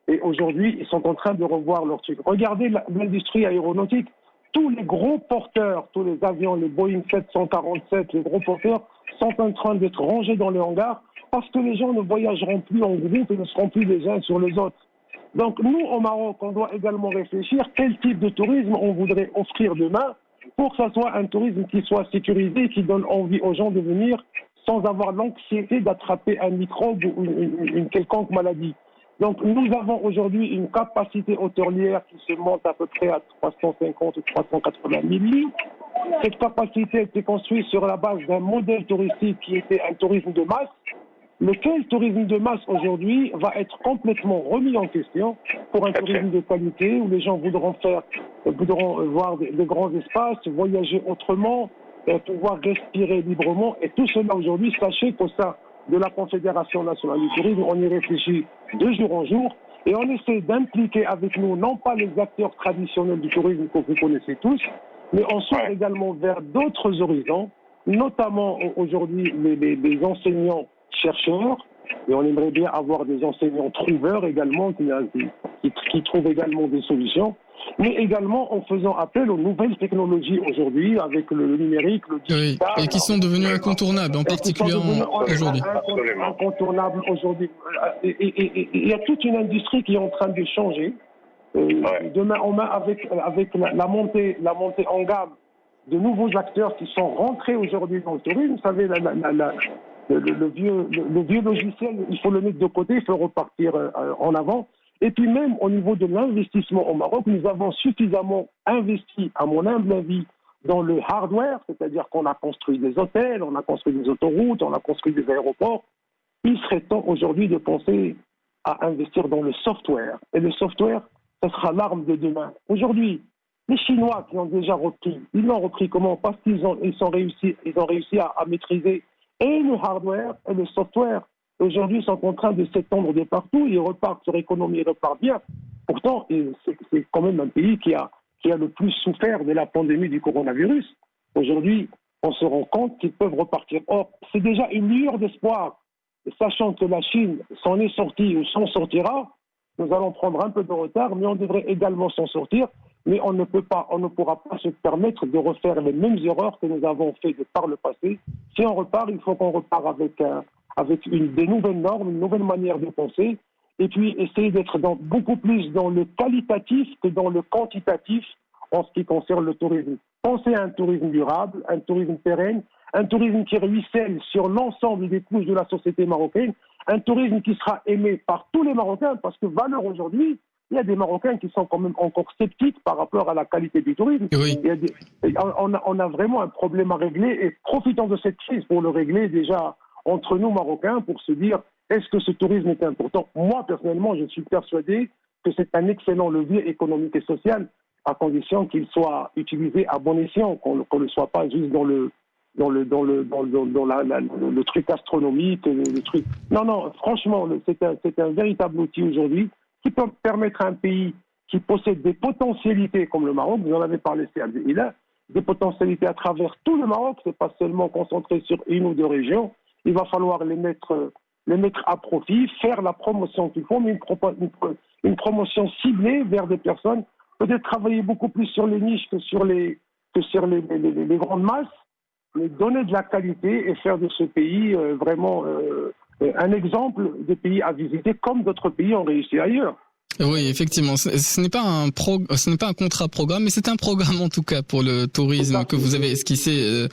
Et aujourd'hui, ils sont en train de revoir leur truc. Regardez l'industrie aéronautique. Tous les gros porteurs, tous les avions, les Boeing 747, les gros porteurs sont en train d'être rangés dans les hangars parce que les gens ne voyageront plus en groupe et ne seront plus les uns sur les autres. Donc nous, au Maroc, on doit également réfléchir quel type de tourisme on voudrait offrir demain pour que ce soit un tourisme qui soit sécurisé, qui donne envie aux gens de venir sans avoir l'anxiété d'attraper un microbe ou une quelconque maladie. Donc nous avons aujourd'hui une capacité hôtelière qui se monte à peu près à 350 ou 380 000 lits. Cette capacité a été construite sur la base d'un modèle touristique qui était un tourisme de masse. Lequel tourisme de masse aujourd'hui va être complètement remis en question pour un tourisme de qualité où les gens voudront voir de grands espaces, voyager autrement, pouvoir respirer librement. Et tout cela aujourd'hui, sachez qu'au sein de la Confédération nationale du tourisme, on y réfléchit de jour en jour et on essaie d'impliquer avec nous non pas les acteurs traditionnels du tourisme que vous connaissez tous, mais on s'ouvre également vers d'autres horizons, notamment aujourd'hui les enseignants chercheurs, Et on aimerait bien avoir des enseignants trouveurs également qui trouvent également des solutions. Mais également en faisant appel aux nouvelles technologies aujourd'hui, avec le numérique, le digital. Oui, et qui sont devenues incontournables, en particulier aujourd'hui. Incontournables aujourd'hui. Et il y a toute une industrie qui est en train de changer. De main en main avec la montée en gamme de nouveaux acteurs qui sont rentrés aujourd'hui dans le tourisme. Vous savez, le vieux logiciel, il faut le mettre de côté, il faut repartir en avant. Et puis même au niveau de l'investissement au Maroc, nous avons suffisamment investi, à mon humble avis, dans le hardware, c'est-à-dire qu'on a construit des hôtels, on a construit des autoroutes, on a construit des aéroports. Il serait temps aujourd'hui de penser à investir dans le software. Et le software, ce sera l'arme de demain. Aujourd'hui, les Chinois qui ont déjà repris, ils l'ont repris comment? Parce qu'ils ont réussi à maîtriser et le hardware et le software. Aujourd'hui, ils sont en train de s'étendre de partout, ils repartent, leur économie repart bien. Pourtant, c'est quand même un pays qui a le plus souffert de la pandémie du coronavirus. Aujourd'hui, on se rend compte qu'ils peuvent repartir. Or, c'est déjà une lueur d'espoir. Et sachant que la Chine s'en est sortie ou s'en sortira, nous allons prendre un peu de retard, mais on devrait également s'en sortir. Mais on ne pourra pas se permettre de refaire les mêmes erreurs que nous avons faites par le passé. Si on repart, il faut qu'on repart avec des nouvelles normes, une nouvelle manière de penser, et puis essayer d'être beaucoup plus dans le qualitatif que dans le quantitatif en ce qui concerne le tourisme. Penser à un tourisme durable, un tourisme pérenne, un tourisme qui ruisselle sur l'ensemble des couches de la société marocaine, un tourisme qui sera aimé par tous les Marocains, parce que valeur aujourd'hui, il y a des Marocains qui sont quand même encore sceptiques par rapport à la qualité du tourisme. Oui. On a vraiment un problème à régler, et profitons de cette crise pour le régler déjà entre nous Marocains, pour se dire, est-ce que ce tourisme est important? Moi, personnellement, je suis persuadé que c'est un excellent levier économique et social, à condition qu'il soit utilisé à bon escient, qu'on ne soit pas juste dans le truc astronomique, le truc. Non, franchement, c'est un véritable outil aujourd'hui qui peut permettre à un pays qui possède des potentialités comme le Maroc, vous en avez parlé, il a des potentialités à travers tout le Maroc, c'est pas seulement concentré sur une ou deux régions. Il va falloir les mettre à profit, faire la promotion qu'il faut, mais une promotion ciblée vers des personnes, peut-être travailler beaucoup plus sur les niches que sur les grandes masses, mais donner de la qualité et faire de ce pays vraiment un exemple de pays à visiter, comme d'autres pays ont réussi ailleurs. Oui, effectivement, ce n'est pas un contrat programme, mais c'est un programme en tout cas pour le tourisme que vous avez esquissé,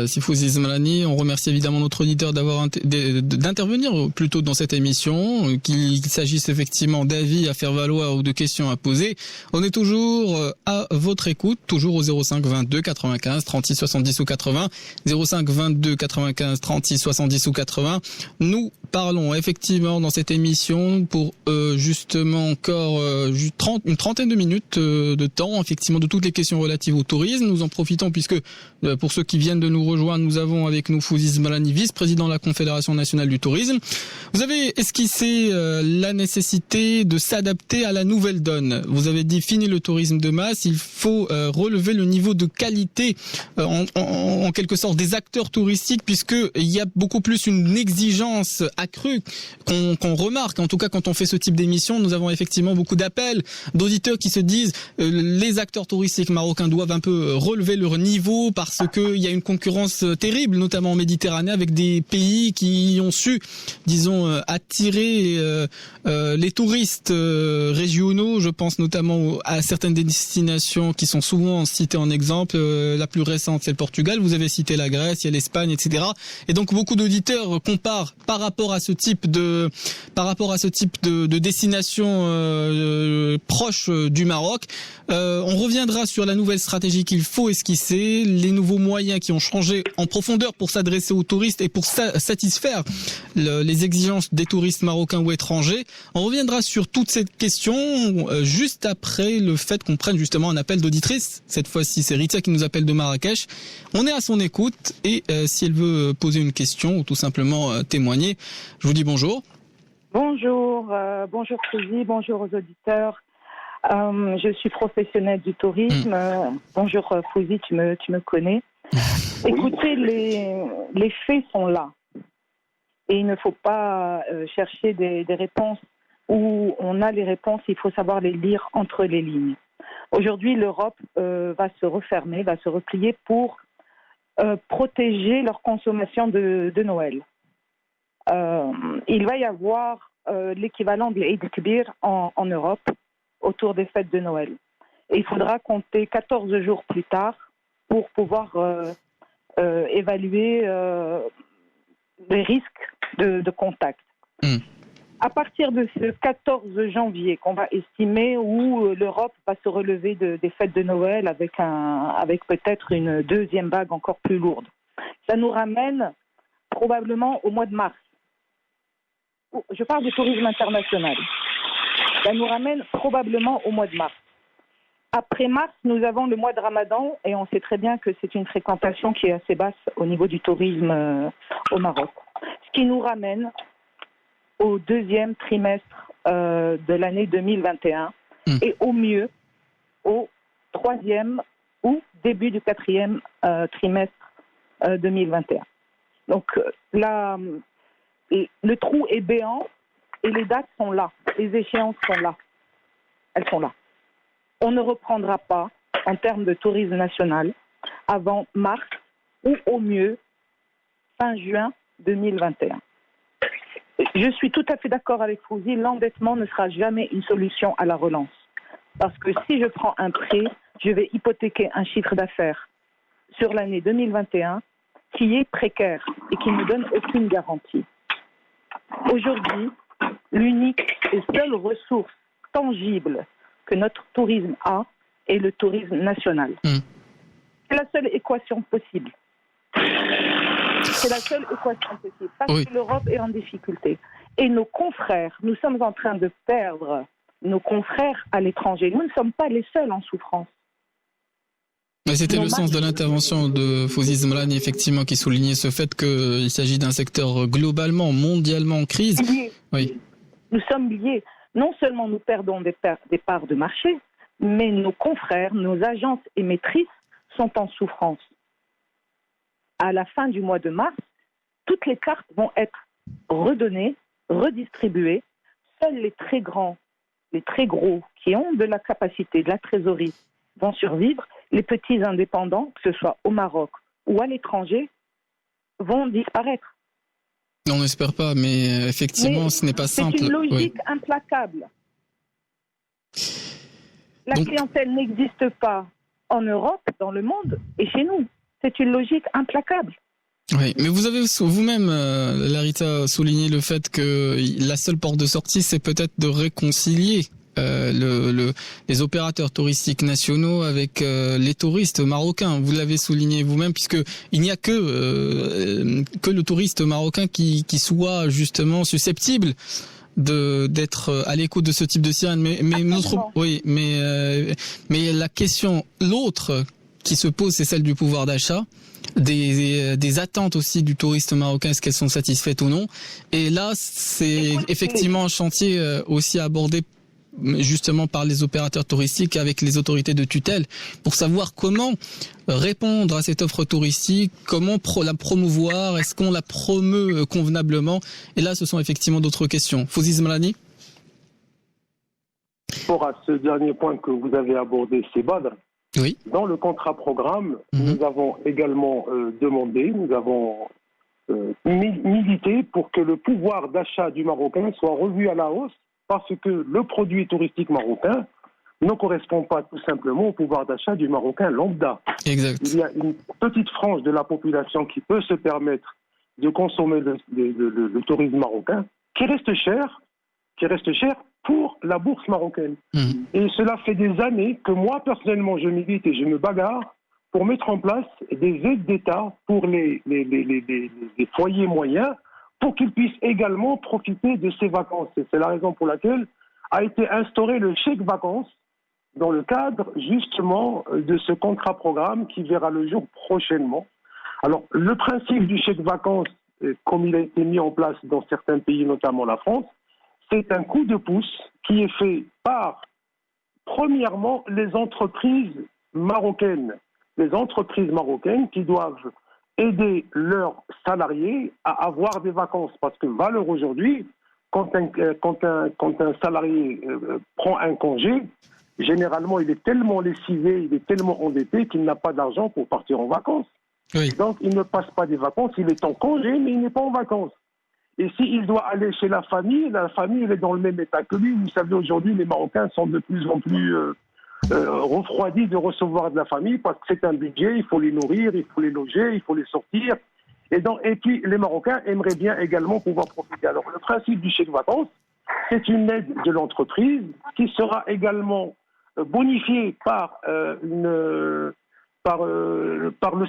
Sifouzi Zmlani. On remercie évidemment notre auditeur d'intervenir plutôt dans cette émission, qu'il s'agisse effectivement d'avis à faire valoir ou de questions à poser. On est toujours à votre écoute, toujours au 05 22 95 36 70 ou 80, 05 22 95 36 70 ou 80. Nous parlons effectivement dans cette émission pour justement encore une trentaine de minutes de temps, effectivement, de toutes les questions relatives au tourisme. Nous en profitons puisque, pour ceux qui viennent de nous rejoindre, nous avons avec nous Fouzi Zmlani, vice-président de la Confédération nationale du tourisme. Vous avez esquissé la nécessité de s'adapter à la nouvelle donne. Vous avez dit fini le tourisme de masse, il faut relever le niveau de qualité, en quelque sorte, des acteurs touristiques, puisqu'il y a beaucoup plus une exigence accrue qu'on remarque. En tout cas, quand on fait ce type d'émission, nous avons effectivement beaucoup d'appels d'auditeurs qui se disent les acteurs touristiques marocains doivent un peu relever leur niveau parce qu'il y a une concurrence terrible, notamment en Méditerranée, avec des pays qui ont su, disons, attirer les touristes régionaux. Je pense notamment à certaines destinations qui sont souvent citées en exemple. La plus récente, c'est le Portugal. Vous avez cité la Grèce, il y a l'Espagne, etc. Et donc beaucoup d'auditeurs comparent par rapport à ce type de destination proche du Maroc. On reviendra sur la nouvelle stratégie qu'il faut esquisser, les nouveaux moyens qui ont changé en profondeur pour s'adresser aux touristes et pour satisfaire les exigences des touristes marocains ou étrangers. On reviendra sur toutes ces questions juste après le fait qu'on prenne justement un appel d'auditrice. Cette fois-ci, c'est Ritia qui nous appelle de Marrakech. On est à son écoute et si elle veut poser une question ou tout simplement témoigner, je vous dis bonjour. Bonjour Fouzi, bonjour aux auditeurs. Je suis professionnelle du tourisme. Bonjour Fouzi, tu me connais. Écoutez, les faits sont là. Et il ne faut pas chercher des réponses où on a les réponses, il faut savoir les lire entre les lignes. Aujourd'hui, l'Europe va se refermer, va se replier pour protéger leur consommation de Noël. Il va y avoir l'équivalent de l'Eid al-Kibir en Europe autour des fêtes de Noël. Et il faudra compter 14 jours plus tard pour pouvoir évaluer les risques de contact. À partir de ce 14 janvier qu'on va estimer où l'Europe va se relever des fêtes de Noël avec peut-être une deuxième vague encore plus lourde. Ça nous ramène probablement au mois de mars. Je parle du tourisme international. Ça nous ramène probablement au mois de mars. Après mars, nous avons le mois de Ramadan et on sait très bien que c'est une fréquentation qui est assez basse au niveau du tourisme au Maroc. Ce qui nous ramène au deuxième trimestre de l'année 2021 et au mieux au troisième ou début du quatrième trimestre 2021. Donc là, le trou est béant et les dates sont là, les échéances sont là, elles sont là. On ne reprendra pas en termes de tourisme national avant mars ou au mieux fin juin 2021. Je suis tout à fait d'accord avec Fouzi, l'endettement ne sera jamais une solution à la relance. Parce que si je prends un prêt, je vais hypothéquer un chiffre d'affaires sur l'année 2021 qui est précaire et qui ne donne aucune garantie. Aujourd'hui, l'unique et seule ressource tangible que notre tourisme a est le tourisme national. C'est la seule équation possible. C'est la seule équation possible. Parce que l'Europe est en difficulté. Et nos confrères, nous sommes en train de perdre nos confrères à l'étranger. Nous ne sommes pas les seuls en souffrance. Mais c'était le sens de l'intervention de Fouzi Zmrani, effectivement, qui soulignait ce fait qu'il s'agit d'un secteur globalement, mondialement en crise. Liés. Oui. Nous sommes liés. Non seulement nous perdons des parts de marché, mais nos confrères, nos agences émettrices sont en souffrance. À la fin du mois de mars, toutes les cartes vont être redonnées, redistribuées. Seuls les très grands, les très gros, qui ont de la capacité, de la trésorerie, vont survivre. Les petits indépendants, que ce soit au Maroc ou à l'étranger, vont disparaître. On n'espère pas, mais effectivement, ce n'est pas simple. C'est une logique implacable. La clientèle n'existe pas en Europe, dans le monde, et chez nous. C'est une logique implacable. Oui, mais vous avez vous-même, Larita, souligné le fait que la seule porte de sortie, c'est peut-être de réconcilier les opérateurs touristiques nationaux avec les touristes marocains. Vous l'avez souligné vous-même, puisque il n'y a que le touriste marocain qui soit justement susceptible d'être à l'écoute de ce type de sirène. Mais la question, l'autre qui se pose, c'est celle du pouvoir d'achat. Des attentes aussi du touriste marocain, est-ce qu'elles sont satisfaites ou non? Et là, c'est effectivement un chantier aussi abordé justement par les opérateurs touristiques avec les autorités de tutelle pour savoir comment répondre à cette offre touristique, comment la promouvoir, est-ce qu'on la promeut convenablement? Et là, ce sont effectivement d'autres questions. Fouzi Zmrani? Pour à ce dernier point que vous avez abordé, c'est Badr. Oui. Dans le contrat programme, nous avons également demandé, nous avons milité pour que le pouvoir d'achat du Marocain soit revu à la hausse parce que le produit touristique marocain ne correspond pas tout simplement au pouvoir d'achat du Marocain lambda. Exact. Il y a une petite frange de la population qui peut se permettre de consommer le tourisme marocain qui reste cher pour la bourse marocaine. Et cela fait des années que moi, personnellement, je milite et je me bagarre pour mettre en place des aides d'État pour les foyers moyens pour qu'ils puissent également profiter de ces vacances. Et c'est la raison pour laquelle a été instauré le chèque vacances dans le cadre justement de ce contrat programme qui verra le jour prochainement. Alors, le principe du chèque vacances, comme il a été mis en place dans certains pays, notamment la France, c'est un coup de pouce qui est fait par, premièrement, les entreprises marocaines. Les entreprises marocaines qui doivent aider leurs salariés à avoir des vacances. Parce que valeur aujourd'hui, quand un salarié prend un congé, généralement il est tellement lessivé, il est tellement endetté qu'il n'a pas d'argent pour partir en vacances. Oui. Donc il ne passe pas des vacances, il est en congé mais il n'est pas en vacances. Et s'il doit aller chez la famille elle est dans le même état que lui. Vous savez, aujourd'hui les Marocains sont de plus en plus refroidis de recevoir de la famille parce que c'est un budget, il faut les nourrir, il faut les loger, il faut les sortir. Et puis les Marocains aimeraient bien également pouvoir profiter. Alors le principe du chèque vacances, c'est une aide de l'entreprise qui sera également bonifiée par le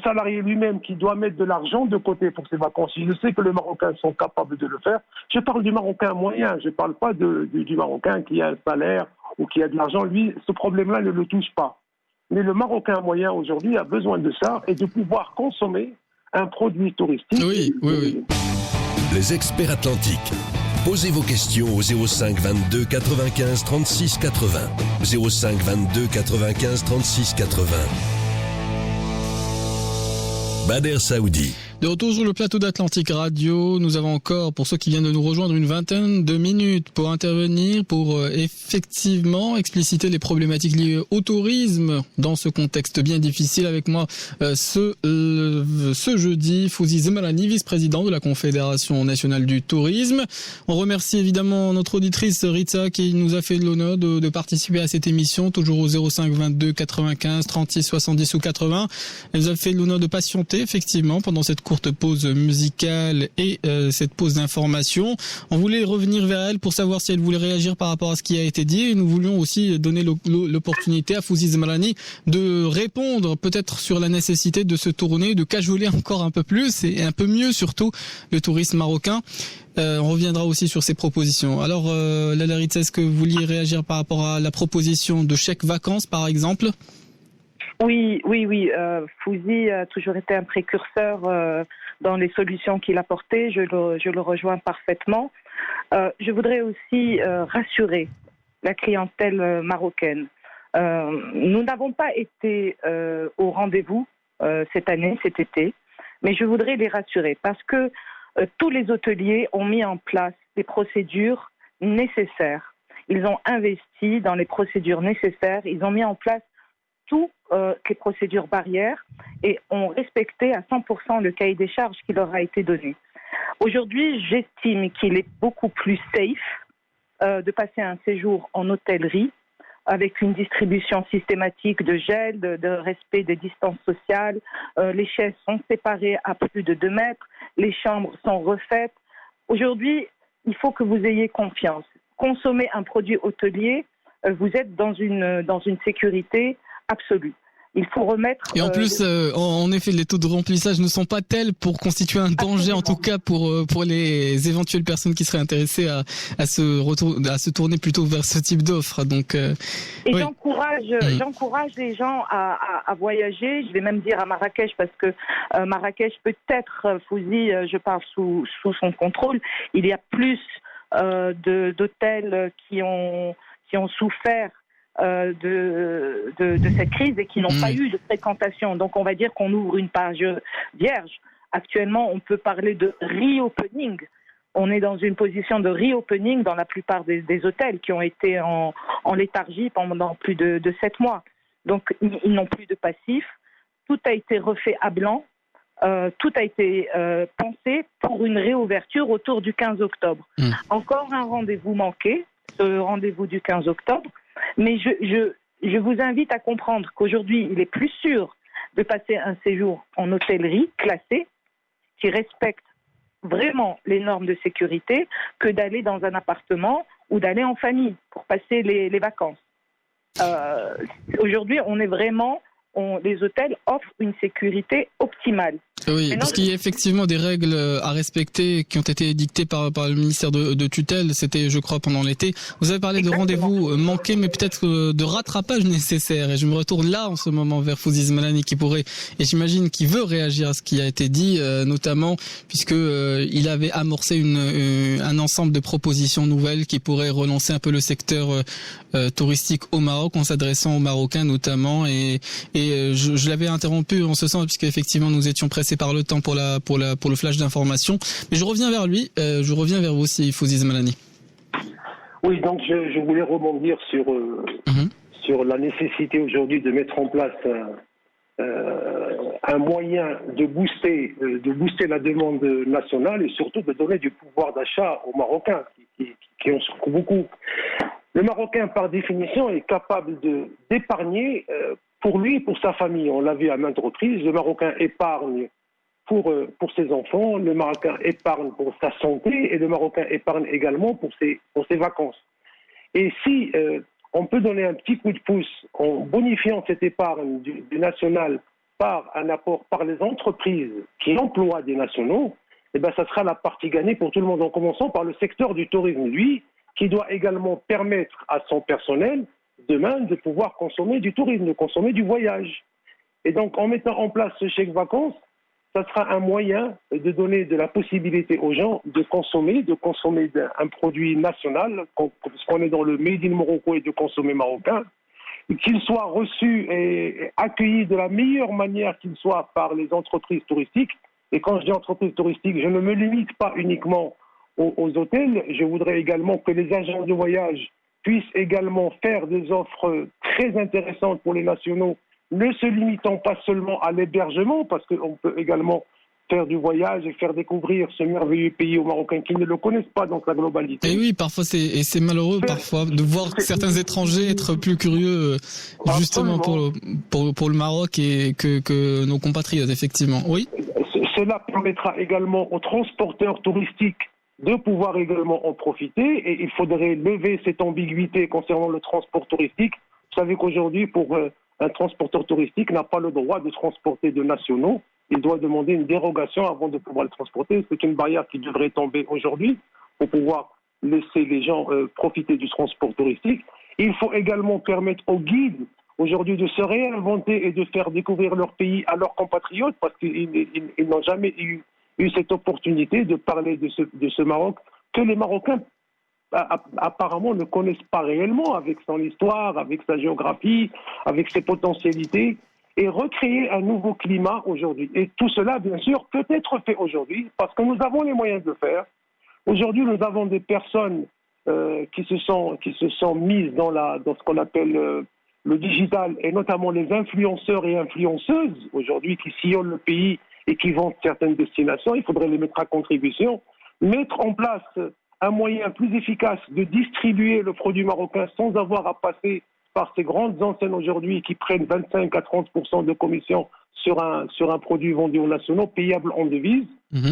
salarié lui-même qui doit mettre de l'argent de côté pour ses vacances. Je sais que les Marocains sont capables de le faire. Je parle du Marocain moyen, je ne parle pas du Marocain qui a un salaire ou qui a de l'argent. Lui, ce problème-là ne le touche pas. Mais le Marocain moyen aujourd'hui a besoin de ça et de pouvoir consommer un produit touristique. Oui. Les experts atlantiques. Posez vos questions au 05 22 95 36 80. 05 22 95 36 80. Bader Saoudi. De retour sur le plateau d'Atlantique Radio, nous avons encore, pour ceux qui viennent de nous rejoindre, une vingtaine de minutes pour intervenir, pour effectivement expliciter les problématiques liées au tourisme dans ce contexte bien difficile. Avec moi ce jeudi, Fouzi Zemalani, vice-président de la Confédération nationale du tourisme. On remercie évidemment notre auditrice Ritza qui nous a fait l'honneur de participer à cette émission, toujours au 05 22 95 36 70 ou 80. Elle nous a fait l'honneur de patienter effectivement pendant cette courte pause musicale et cette pause d'information. On voulait revenir vers elle pour savoir si elle voulait réagir par rapport à ce qui a été dit et nous voulions aussi donner l'opportunité à Fouzi Zemalani de répondre peut-être sur la nécessité de se tourner, de cajoler encore un peu plus et un peu mieux surtout le tourisme marocain. On reviendra aussi sur ces propositions. Alors Lala Ritza, est-ce que vous vouliez réagir par rapport à la proposition de chèque vacances par exemple ? Oui. Fouzi a toujours été un précurseur dans les solutions qu'il a portées. Je le rejoins parfaitement. Je voudrais aussi rassurer la clientèle marocaine. Nous n'avons pas été au rendez-vous cette année, cet été, mais je voudrais les rassurer parce que tous les hôteliers ont mis en place des procédures nécessaires. Ils ont investi dans les procédures nécessaires. Ils ont mis en place toutes les procédures barrières et ont respecté à 100% le cahier des charges qui leur a été donné. Aujourd'hui, j'estime qu'il est beaucoup plus safe de passer un séjour en hôtellerie avec une distribution systématique de gel, de respect des distances sociales. Les chaises sont séparées à plus de 2 mètres, les chambres sont refaites. Aujourd'hui, il faut que vous ayez confiance. Consommer un produit hôtelier, vous êtes dans une sécurité absolue. Il faut remettre... Et en plus, en effet, les taux de remplissage ne sont pas tels pour constituer un danger, en tout cas pour les éventuelles personnes qui seraient intéressées à se tourner plutôt vers ce type d'offre. Donc, oui. J'encourage les gens à voyager. Je vais même dire à Marrakech, parce que Marrakech, peut-être, Fouzi, je parle sous son contrôle, il y a plus d'hôtels qui ont souffert de cette crise et qui n'ont pas eu de fréquentation. Donc on va dire qu'on ouvre une page vierge. Actuellement, on peut parler de reopening. On est dans une position de reopening dans la plupart des hôtels qui ont été en léthargie pendant plus de 7 mois. Donc ils n'ont plus de passif. Tout a été refait à blanc. Tout a été pensé pour une réouverture autour du 15 octobre. Encore un rendez-vous manqué, ce rendez-vous du 15 octobre. Mais je vous invite à comprendre qu'aujourd'hui, il est plus sûr de passer un séjour en hôtellerie classée, qui respecte vraiment les normes de sécurité, que d'aller dans un appartement ou d'aller en famille pour passer les vacances. Aujourd'hui, les hôtels offrent une sécurité optimale. Oui, parce qu'il y a effectivement des règles à respecter qui ont été édictées par le ministère de tutelle. C'était, je crois, pendant l'été. Vous avez parlé de rendez-vous manqués, mais peut-être de rattrapage nécessaire. Et je me retourne là en ce moment vers Fouzi Zemalani qui pourrait, et j'imagine qu'il veut réagir à ce qui a été dit, notamment puisque il avait amorcé un ensemble de propositions nouvelles qui pourraient relancer un peu le secteur touristique au Maroc en s'adressant aux Marocains notamment. Et je l'avais interrompu en ce sens puisque effectivement nous étions pressés pressé par le temps pour le flash d'information. Mais je reviens vers lui. Je reviens vers vous aussi, Fawzi Zmalani. Oui, donc je voulais rebondir sur la nécessité aujourd'hui de mettre en place un moyen de booster la demande nationale et surtout de donner du pouvoir d'achat aux Marocains qui en souffrent beaucoup. Le Marocain, par définition, est capable d'épargner pour lui et pour sa famille. On l'a vu à maintes reprises. Le Marocain épargne pour ses enfants, le Marocain épargne pour sa santé et le Marocain épargne également pour ses vacances. Et si on peut donner un petit coup de pouce en bonifiant cette épargne du national par un apport par les entreprises qui emploient des nationaux, eh ben ça sera la partie gagnée pour tout le monde, en commençant par le secteur du tourisme, lui, qui doit également permettre à son personnel demain de pouvoir consommer du tourisme, de consommer du voyage. Et donc en mettant en place ce chèque vacances, ça sera un moyen de donner de la possibilité aux gens de consommer un produit national, parce qu'on est dans le Made in Morocco et de consommer marocain, qu'il soit reçu et accueilli de la meilleure manière qu'il soit par les entreprises touristiques. Et quand je dis entreprises touristiques, je ne me limite pas uniquement aux hôtels, je voudrais également que les agences de voyage puissent également faire des offres très intéressantes pour les nationaux, ne se limitant pas seulement à l'hébergement, parce qu'on peut également faire du voyage et faire découvrir ce merveilleux pays aux Marocains qui ne le connaissent pas dans sa globalité. Et oui, parfois c'est malheureux parfois de voir certains étrangers être plus curieux justement pour le Maroc et que nos compatriotes, effectivement. Oui. Cela permettra également aux transporteurs touristiques de pouvoir également en profiter, et il faudrait lever cette ambiguïté concernant le transport touristique. Vous savez qu'aujourd'hui, pour un transporteur touristique n'a pas le droit de transporter de nationaux. Il doit demander une dérogation avant de pouvoir le transporter. C'est une barrière qui devrait tomber aujourd'hui pour pouvoir laisser les gens profiter du transport touristique. Il faut également permettre aux guides aujourd'hui de se réinventer et de faire découvrir leur pays à leurs compatriotes, parce qu'ils n'ont jamais eu cette opportunité de parler de ce Maroc que les Marocains apparemment ne connaissent pas réellement, avec son histoire, avec sa géographie, avec ses potentialités, et recréer un nouveau climat aujourd'hui. Et tout cela, bien sûr, peut être fait aujourd'hui, parce que nous avons les moyens de le faire. Aujourd'hui, nous avons des personnes qui se sont mises dans ce qu'on appelle le digital, et notamment les influenceurs et influenceuses, aujourd'hui, qui sillonnent le pays et qui vendent certaines destinations. Il faudrait les mettre à contribution. Mettre en place un moyen plus efficace de distribuer le produit marocain sans avoir à passer par ces grandes enseignes aujourd'hui qui prennent 25 à 30% de commission sur un produit vendu aux nationaux, payable en devises.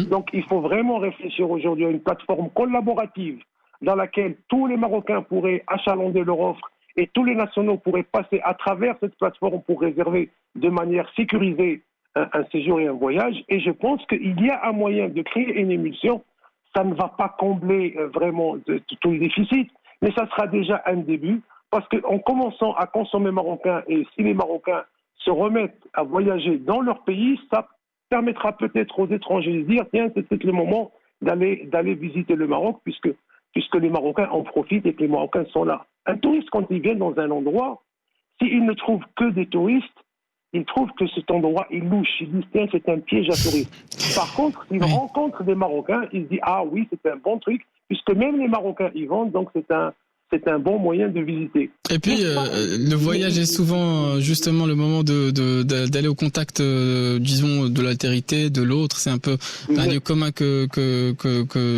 Donc il faut vraiment réfléchir aujourd'hui à une plateforme collaborative dans laquelle tous les Marocains pourraient achalander leur offre et tous les nationaux pourraient passer à travers cette plateforme pour réserver de manière sécurisée un séjour et un voyage. Et je pense qu'il y a un moyen de créer une émulsion. Ça ne va pas combler vraiment tout le déficit, mais ça sera déjà un début, parce qu'en commençant à consommer marocain, et si les Marocains se remettent à voyager dans leur pays, ça permettra peut-être aux étrangers de dire, tiens, c'est peut-être le moment d'aller visiter le Maroc, puisque les Marocains en profitent et que les Marocains sont là. Un touriste, quand il vient dans un endroit, s'il ne trouve que des touristes, il trouve que cet endroit est louche. Il dit, tiens, c'est un piège à touristes. Par contre, s'il rencontre des Marocains, il se dit, ah oui, c'est un bon truc, puisque même les Marocains y vont, donc c'est un bon moyen de visiter. Et puis, le voyage est souvent justement le moment d'aller au contact, disons, de l'altérité, de l'autre. C'est un peu un lieu commun que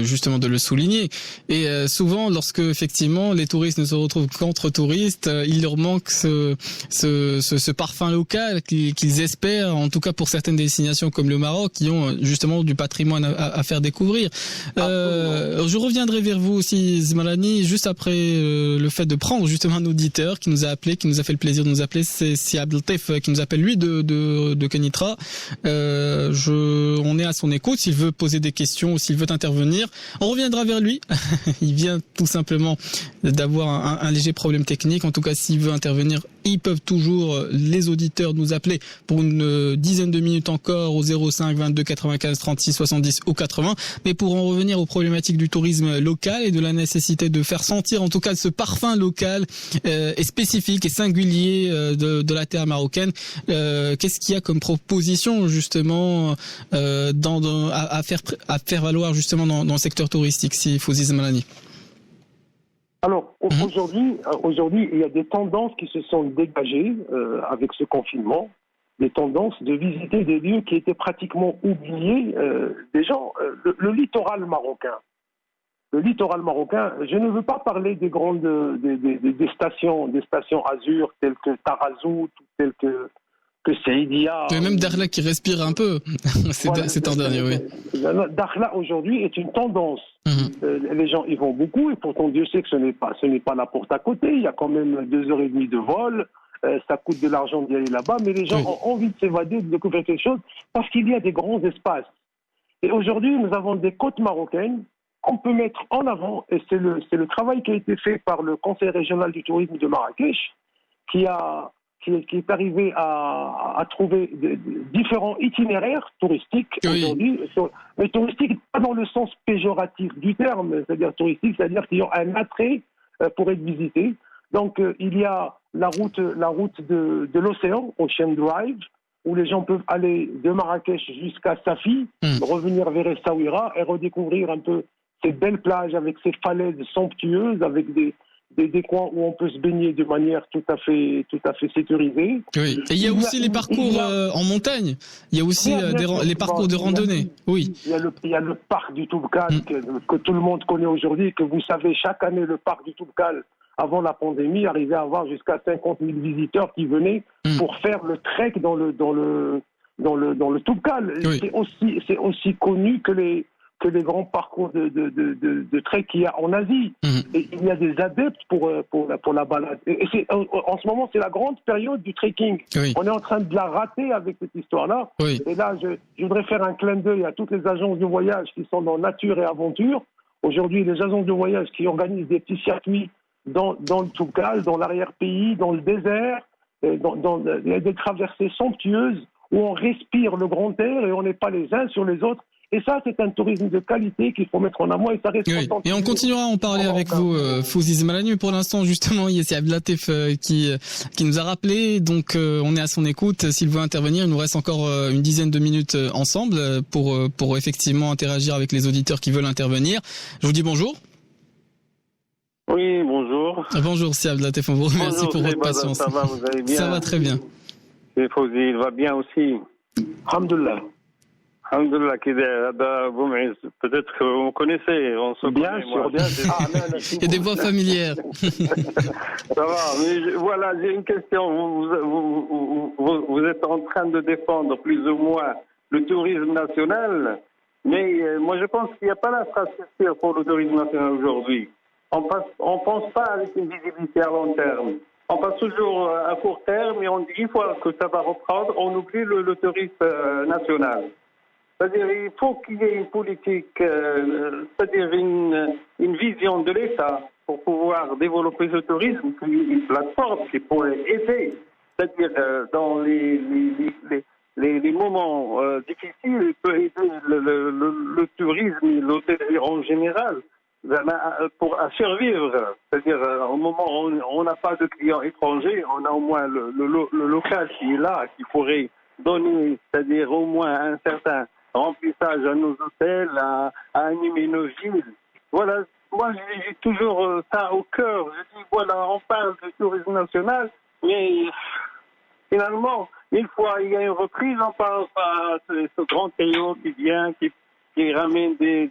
justement de le souligner. Et souvent, lorsque effectivement les touristes ne se retrouvent qu'entre touristes, il leur manque ce parfum local qu'ils espèrent, en tout cas pour certaines destinations comme le Maroc, qui ont justement du patrimoine à faire découvrir. Je reviendrai vers vous aussi, Zmalani, juste après le fait de prendre justement un auditeur qui nous a appelé, qui nous a fait le plaisir de nous appeler, c'est Abdeltef qui nous appelle lui de Kenitra. On est à son écoute, s'il veut poser des questions ou s'il veut intervenir, on reviendra vers lui. Il vient tout simplement d'avoir un léger problème technique. En tout cas, s'il veut intervenir, Ils peuvent toujours, les auditeurs, nous appeler pour une dizaine de minutes encore au 05 22 95 36 70 ou 80. Mais pour en revenir aux problématiques du tourisme local et de la nécessité de faire sentir en tout cas ce parfum local et spécifique et singulier de la terre marocaine, qu'est-ce qu'il y a comme proposition justement à faire valoir justement dans le secteur touristique, si Fouziz Malani? Alors aujourd'hui, il y a des tendances qui se sont dégagées avec ce confinement, des tendances de visiter des lieux qui étaient pratiquement oubliés des gens. Le littoral marocain. Le littoral marocain, je ne veux pas parler des grandes des stations Azur telles que Tarazout, telles que Saïdia. Et même Dakhla qui respire un peu. C'est un dernier, oui. Dakhla aujourd'hui est une tendance. Les gens y vont beaucoup et pourtant Dieu sait que ce n'est pas la porte à côté. Il y a quand même 2h30 de vol. Ça coûte de l'argent d'y aller là-bas, mais les gens ont envie de s'évader, de découvrir quelque chose parce qu'il y a des grands espaces. Et aujourd'hui, nous avons des côtes marocaines qu'on peut mettre en avant et c'est le travail qui a été fait par le Conseil régional du tourisme de Marrakech qui est arrivé à trouver différents itinéraires touristiques aujourd'hui, mais touristiques pas dans le sens péjoratif du terme, c'est-à-dire touristique, c'est-à-dire qu'il y a un attrait pour être visité. Donc il y a la route de l'océan, Ocean Drive, où les gens peuvent aller de Marrakech jusqu'à Safi, revenir vers Essaouira et redécouvrir un peu ces belles plages avec ces falaises somptueuses, avec des coins où on peut se baigner de manière tout à fait sécurisée. Oui. Et il y a aussi les parcours en montagne. Il y a aussi les parcours de randonnée. Oui. Il y a le parc du Toubkal que tout le monde connaît aujourd'hui, que vous savez, chaque année, le parc du Toubkal, avant la pandémie, arrivait à avoir jusqu'à 50 000 visiteurs qui venaient pour faire le trek dans le Toubkal. Oui. C'est aussi connu que les grands parcours de trek qu'il y a en Asie. Et il y a des adeptes pour la balade. Et en ce moment, c'est la grande période du trekking. Oui. On est en train de la rater avec cette histoire-là. Oui. Et là, je voudrais faire un clin d'œil à toutes les agences de voyage qui sont dans nature et aventure. Aujourd'hui, les agences de voyage qui organisent des petits circuits dans le Toubkal, dans l'arrière-pays, dans le désert, il y a des traversées somptueuses où on respire le grand air et on n'est pas les uns sur les autres. Et ça, c'est un tourisme de qualité qu'il faut mettre en avant et ça reste. Oui. Et on continuera à en parler avec vous, Fouziz Malani. Pour l'instant, justement, il y a Abdelatif qui nous a rappelé. Donc, on est à son écoute. S'il veut intervenir, il nous reste encore une dizaine de minutes ensemble pour effectivement interagir avec les auditeurs qui veulent intervenir. Je vous dis bonjour. Oui, bonjour. Bonjour, c'est Abdelatif. On vous remercie pour votre patience. Ça va, vous allez bien? Ça va très bien. Et Fouzi, il va bien aussi. Alhamdulillah. Alhamdulillah, peut-être que vous me connaissez, on se bien connaît, sûr, moi. Bien sûr. Il y a des voix familières. Ça va, mais voilà, j'ai une question. Vous êtes en train de défendre plus ou moins le tourisme national, mais moi je pense qu'il n'y a pas l'infrastructure pour le tourisme national aujourd'hui. On pense pas avec une visibilité à long terme. On passe toujours à court terme et on dit une fois que ça va reprendre, on oublie le tourisme national. C'est-à-dire il faut qu'il y ait une politique, c'est-à-dire une vision de l'État pour pouvoir développer ce tourisme, une plateforme qui pourrait aider, c'est-à-dire dans les moments difficiles, il peut aider le tourisme et l'hôtellerie en général pour survivre. C'est-à-dire au moment où on n'a pas de clients étrangers, on a au moins le local qui est là, qui pourrait donner, c'est-à-dire au moins un certain remplissage à nos hôtels, à animer nos villes. Voilà, moi j'ai toujours ça au cœur. Je dis voilà, on parle du tourisme national, mais finalement, une fois il y a une reprise, on pense à ce grand trio qui vient, qui ramène des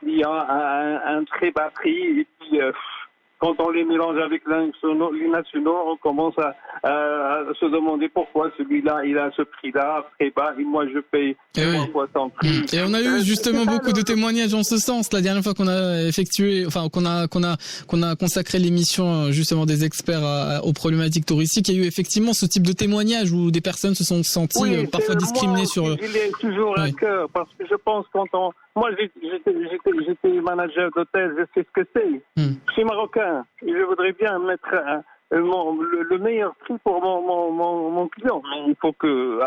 clients à un très bas prix et puis quand on les mélange avec les nationaux, on commence à se demander pourquoi celui-là, il a ce prix-là, très bas, et moi je paye 3 fois son prix. Et on a eu justement beaucoup de témoignages en ce sens. La dernière fois qu'on a effectué, enfin qu'on a consacré l'émission justement des experts aux problématiques touristiques, il y a eu effectivement ce type de témoignages où des personnes se sont senties parfois discriminées sur. Il est toujours un cœur parce que je pense moi j'étais manager d'hôtel, je sais ce que c'est. Je suis marocain et je voudrais bien mettre le meilleur prix pour mon client. Mais il faut que,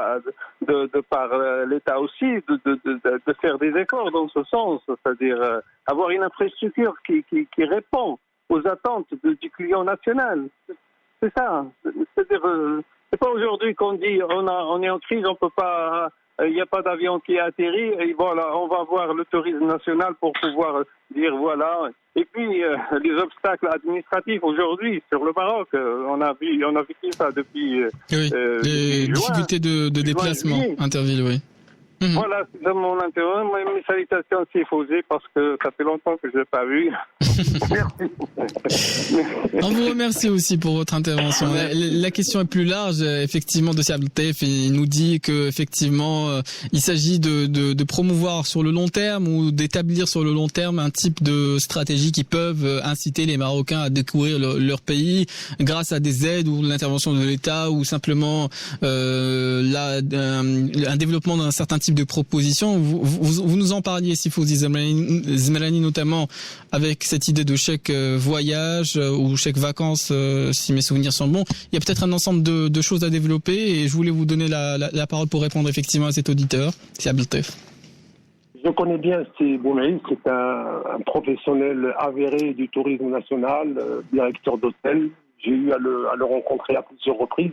de par l'État aussi, de faire des efforts dans ce sens, c'est-à-dire avoir une infrastructure qui répond aux attentes du client national. C'est ça. C'est-à-dire, c'est pas aujourd'hui qu'on dit on est en crise, on peut pas. Il n'y a pas d'avion qui atterrit, et voilà, on va voir le tourisme national pour pouvoir dire voilà. Et puis, les obstacles administratifs aujourd'hui sur le Maroc, on a vécu ça depuis. Oui, les difficultés de déplacement intervilles, oui. Voilà, c'est dans mon intérêt. Mes salutations, c'est Fosé, parce que ça fait longtemps que je ne l'ai pas vu. On vous remercie aussi pour votre intervention. La question est plus large, effectivement, de Siab Taif. Il nous dit que effectivement, il s'agit de promouvoir sur le long terme ou d'établir sur le long terme un type de stratégie qui peuvent inciter les Marocains à découvrir leur pays grâce à des aides ou l'intervention de l'État ou simplement un développement d'un certain type de propositions. Vous nous en parliez, Sifouzi Zmelani, notamment avec cette idée de chèque voyage ou chèque vacances, si mes souvenirs sont bons. Il y a peut-être un ensemble de choses à développer et je voulais vous donner la parole pour répondre effectivement à cet auditeur. C'est Abdeltef. Je connais bien Sidi Boumaï, c'est un professionnel avéré du tourisme national, directeur d'hôtel. J'ai eu à le rencontrer à plusieurs reprises.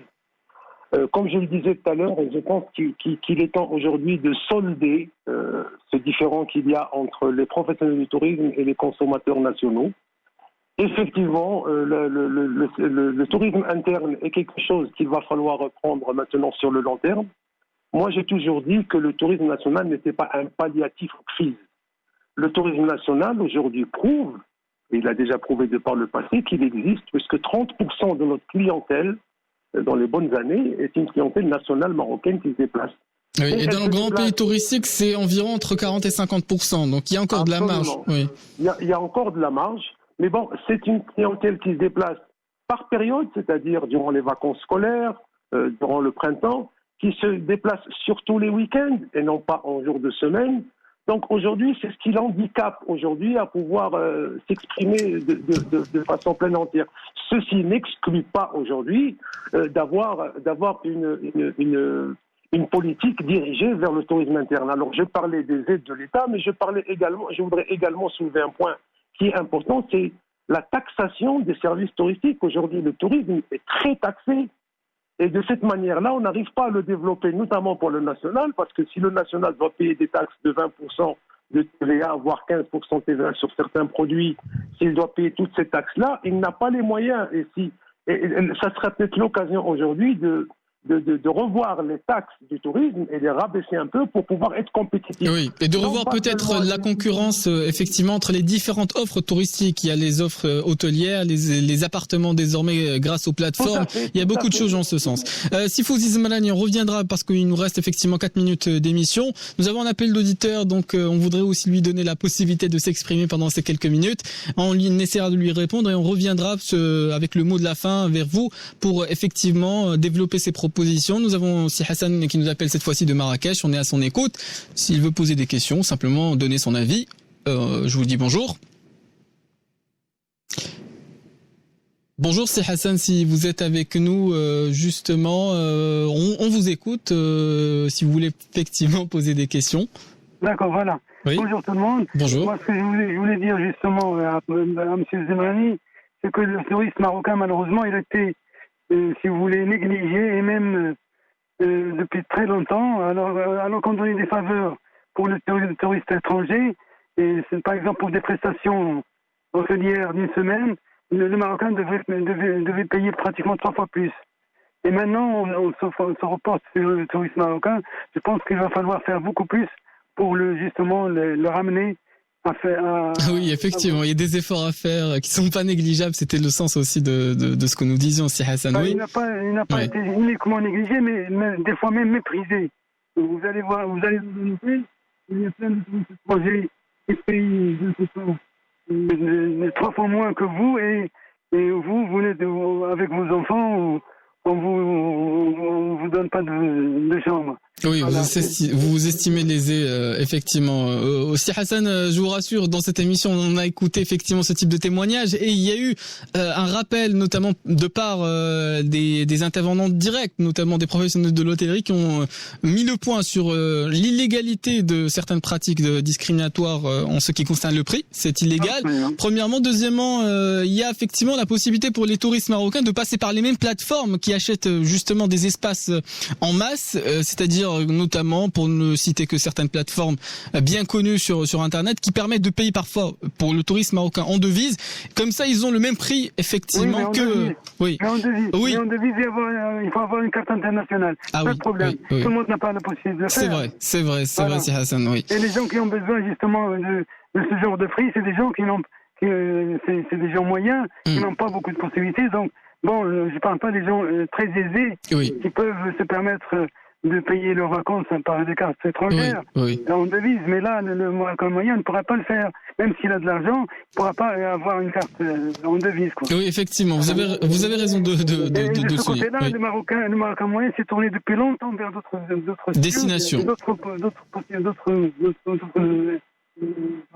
Comme je le disais tout à l'heure, je pense qu'il est temps aujourd'hui de solder ce différend qu'il y a entre les professionnels du tourisme et les consommateurs nationaux. Effectivement, le tourisme interne est quelque chose qu'il va falloir reprendre maintenant sur le long terme. Moi, j'ai toujours dit que le tourisme national n'était pas un palliatif aux crises. Le tourisme national, aujourd'hui, prouve, et il a déjà prouvé de par le passé, qu'il existe, puisque 30% de notre clientèle, dans les bonnes années, est une clientèle nationale marocaine qui se déplace. Oui, et dans le grand pays touristique, c'est environ entre 40 et 50%. Donc il y a encore Absolument. De la marge. Oui. Il y a encore de la marge. Mais bon, c'est une clientèle qui se déplace par période, c'est-à-dire durant les vacances scolaires, durant le printemps, qui se déplace surtout les week-ends et non pas en jour de semaine. Donc aujourd'hui, c'est ce qui l'handicape aujourd'hui à pouvoir s'exprimer de façon pleine entière. Ceci n'exclut pas aujourd'hui d'avoir une politique dirigée vers le tourisme interne. Alors je parlais des aides de l'État, mais je voudrais également soulever un point qui est important, c'est la taxation des services touristiques. Aujourd'hui, le tourisme est très taxé. Et de cette manière-là, on n'arrive pas à le développer, notamment pour le national, parce que si le national doit payer des taxes de 20% de TVA, voire 15% de TVA sur certains produits, s'il doit payer toutes ces taxes-là, il n'a pas les moyens. Et ça serait peut-être l'occasion aujourd'hui de revoir les taxes du tourisme et les rabaisser un peu pour pouvoir être compétitif. Oui, et de revoir peut-être la concurrence effectivement entre les différentes offres touristiques. Il y a les offres hôtelières, les appartements désormais grâce aux plateformes. Il y a beaucoup de choses en ce sens. Sifouzi Zmelani, on reviendra parce qu'il nous reste effectivement 4 minutes d'émission. Nous avons un appel d'auditeur, donc on voudrait aussi lui donner la possibilité de s'exprimer pendant ces quelques minutes. On essaiera de lui répondre et on reviendra avec le mot de la fin vers vous pour effectivement développer ses propositions. Nous avons aussi Hassan qui nous appelle cette fois-ci de Marrakech. On est à son écoute. S'il veut poser des questions, simplement donner son avis. Je vous dis bonjour. Bonjour, c'est Hassan. Si vous êtes avec nous, justement, on vous écoute. Si vous voulez effectivement poser des questions. D'accord, voilà. Oui. Bonjour tout le monde. Bonjour. Moi, ce que je voulais dire justement à M. Zmelani, c'est que le tourisme marocain, malheureusement, il a été si vous voulez, négligé et même depuis très longtemps. Alors qu'on donnait des faveurs pour le touriste étranger, et c'est par exemple pour des prestations hôtelières d'une semaine, le Marocain devait payer pratiquement 3 fois plus. Et maintenant, on se reporte sur le tourisme marocain. Je pense qu'il va falloir faire beaucoup plus pour justement le ramener. Oui, effectivement, il y a des efforts à faire qui sont pas négligeables. C'était le sens aussi de ce que nous disions, si Hassan. Oui. Il n'a pas été uniquement négligé, mais des fois même méprisé. Vous allez voir, il y a plein de projets qui payent 3 fois moins que vous, et vous venez avec vos enfants, on vous donne pas de chambre. Oui, voilà. Vous estimez léser, effectivement. Aussi, Hassan, je vous rassure, dans cette émission, on a écouté effectivement ce type de témoignage et il y a eu un rappel, notamment de part des intervenants directs, notamment des professionnels de l'hôtellerie, qui ont mis le point sur l'illégalité de certaines pratiques discriminatoires en ce qui concerne le prix. C'est illégal. Premièrement. Deuxièmement, il y a effectivement la possibilité pour les touristes marocains de passer par les mêmes plateformes qui achètent justement des espaces en masse, c'est-à-dire notamment, pour ne citer que certaines plateformes bien connues sur Internet, qui permettent de payer parfois pour le tourisme marocain en devise. Comme ça, ils ont le même prix, effectivement, que... Oui, mais en devise. Oui. Mais en devise, il faut avoir une carte internationale. Pas de problème. Tout le monde n'a pas la possibilité de le faire. C'est vrai, c'est Hassan, oui. Et les gens qui ont besoin, justement, de ce genre de prix, c'est des gens c'est des gens moyens, qui n'ont pas beaucoup de possibilités. Donc, bon, je parle pas des gens très aisés, qui peuvent se permettre de payer leurs vacances par des cartes étrangères en devise. Mais là, le Marocain moyen ne pourra pas le faire. Même s'il a de l'argent, il ne pourra pas avoir une carte en devise, quoi. Oui, effectivement, vous avez raison de ce côté-là, le Marocain moyen s'est tourné depuis longtemps vers d'autres destinations, d'autres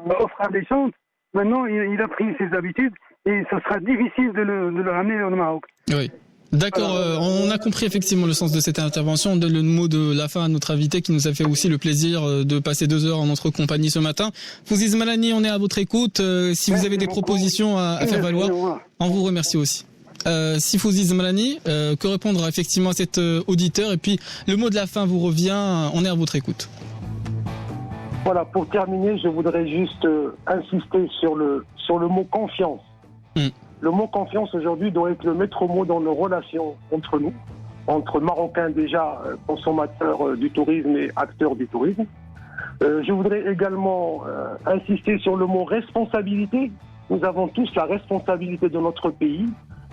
offres alléchantes. Maintenant, il a pris ses habitudes et ça sera difficile de le ramener au Maroc. Oui. D'accord, on a compris effectivement le sens de cette intervention. On donne le mot de la fin à notre invité qui nous a fait aussi le plaisir de passer 2 heures en notre compagnie ce matin. Fouziz Malani, on est à votre écoute. Si vous avez des propositions à faire valoir, on vous remercie aussi. Si Fouziz Malani, que répondre effectivement à cet auditeur? Et puis le mot de la fin vous revient, on est à votre écoute. Voilà, pour terminer, je voudrais juste insister sur le mot confiance. Le mot confiance aujourd'hui doit être le maître mot dans nos relations entre nous, entre Marocains déjà consommateurs du tourisme et acteurs du tourisme. Je voudrais également insister sur le mot responsabilité. Nous avons tous la responsabilité de notre pays.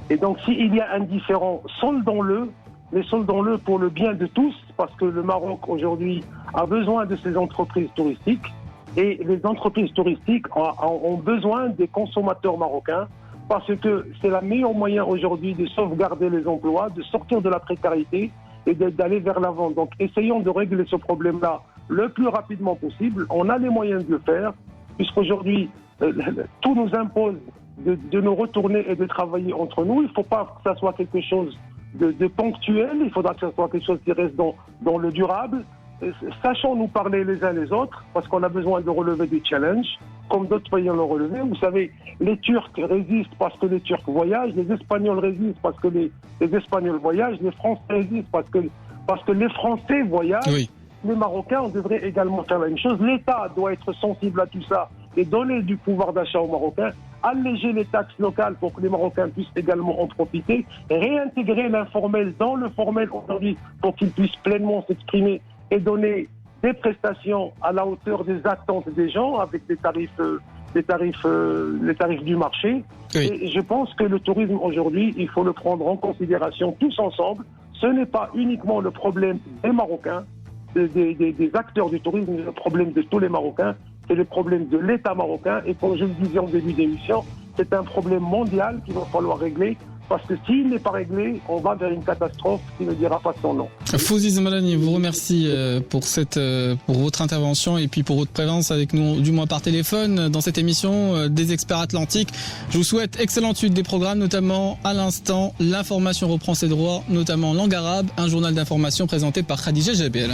Et donc s'il y a un différend, soldons-le, mais soldons-le pour le bien de tous, parce que le Maroc aujourd'hui a besoin de ces entreprises touristiques et les entreprises touristiques ont besoin des consommateurs marocains, parce que c'est le meilleur moyen aujourd'hui de sauvegarder les emplois, de sortir de la précarité et d'aller vers l'avant. Donc essayons de régler ce problème-là le plus rapidement possible. On a les moyens de le faire, puisqu'aujourd'hui tout nous impose de nous retourner et de travailler entre nous. Il ne faut pas que ça soit quelque chose de ponctuel, il faudra que ça soit quelque chose qui reste dans le durable. Sachons nous parler les uns les autres, parce qu'on a besoin de relever des challenges, comme d'autres pays l'ont relevé. Vous savez, les Turcs résistent parce que les Turcs voyagent, les Espagnols résistent parce que les Espagnols voyagent, les Français résistent parce que les Français voyagent. Oui. Les Marocains, on devrait également faire la même chose. L'État doit être sensible à tout ça et donner du pouvoir d'achat aux Marocains, alléger les taxes locales pour que les Marocains puissent également en profiter, réintégrer l'informel dans le formel aujourd'hui pour qu'ils puissent pleinement s'exprimer et donner des prestations à la hauteur des attentes des gens avec les tarifs du marché. Oui. Et je pense que le tourisme aujourd'hui, il faut le prendre en considération tous ensemble. Ce n'est pas uniquement le problème des Marocains, des acteurs du tourisme, c'est le problème de tous les Marocains, c'est le problème de l'État marocain. Et comme je le disais en début d'émission, c'est un problème mondial qu'il va falloir régler. Parce que s'il n'est pas réglé, on va vers une catastrophe qui ne dira pas son nom. Fouziz Malani, vous remercie pour votre intervention et puis pour votre présence avec nous, du moins par téléphone, dans cette émission des Experts Atlantiques. Je vous souhaite excellente suite des programmes, notamment à l'instant, l'information reprend ses droits, notamment en langue arabe, un journal d'information présenté par Khadija Jabel.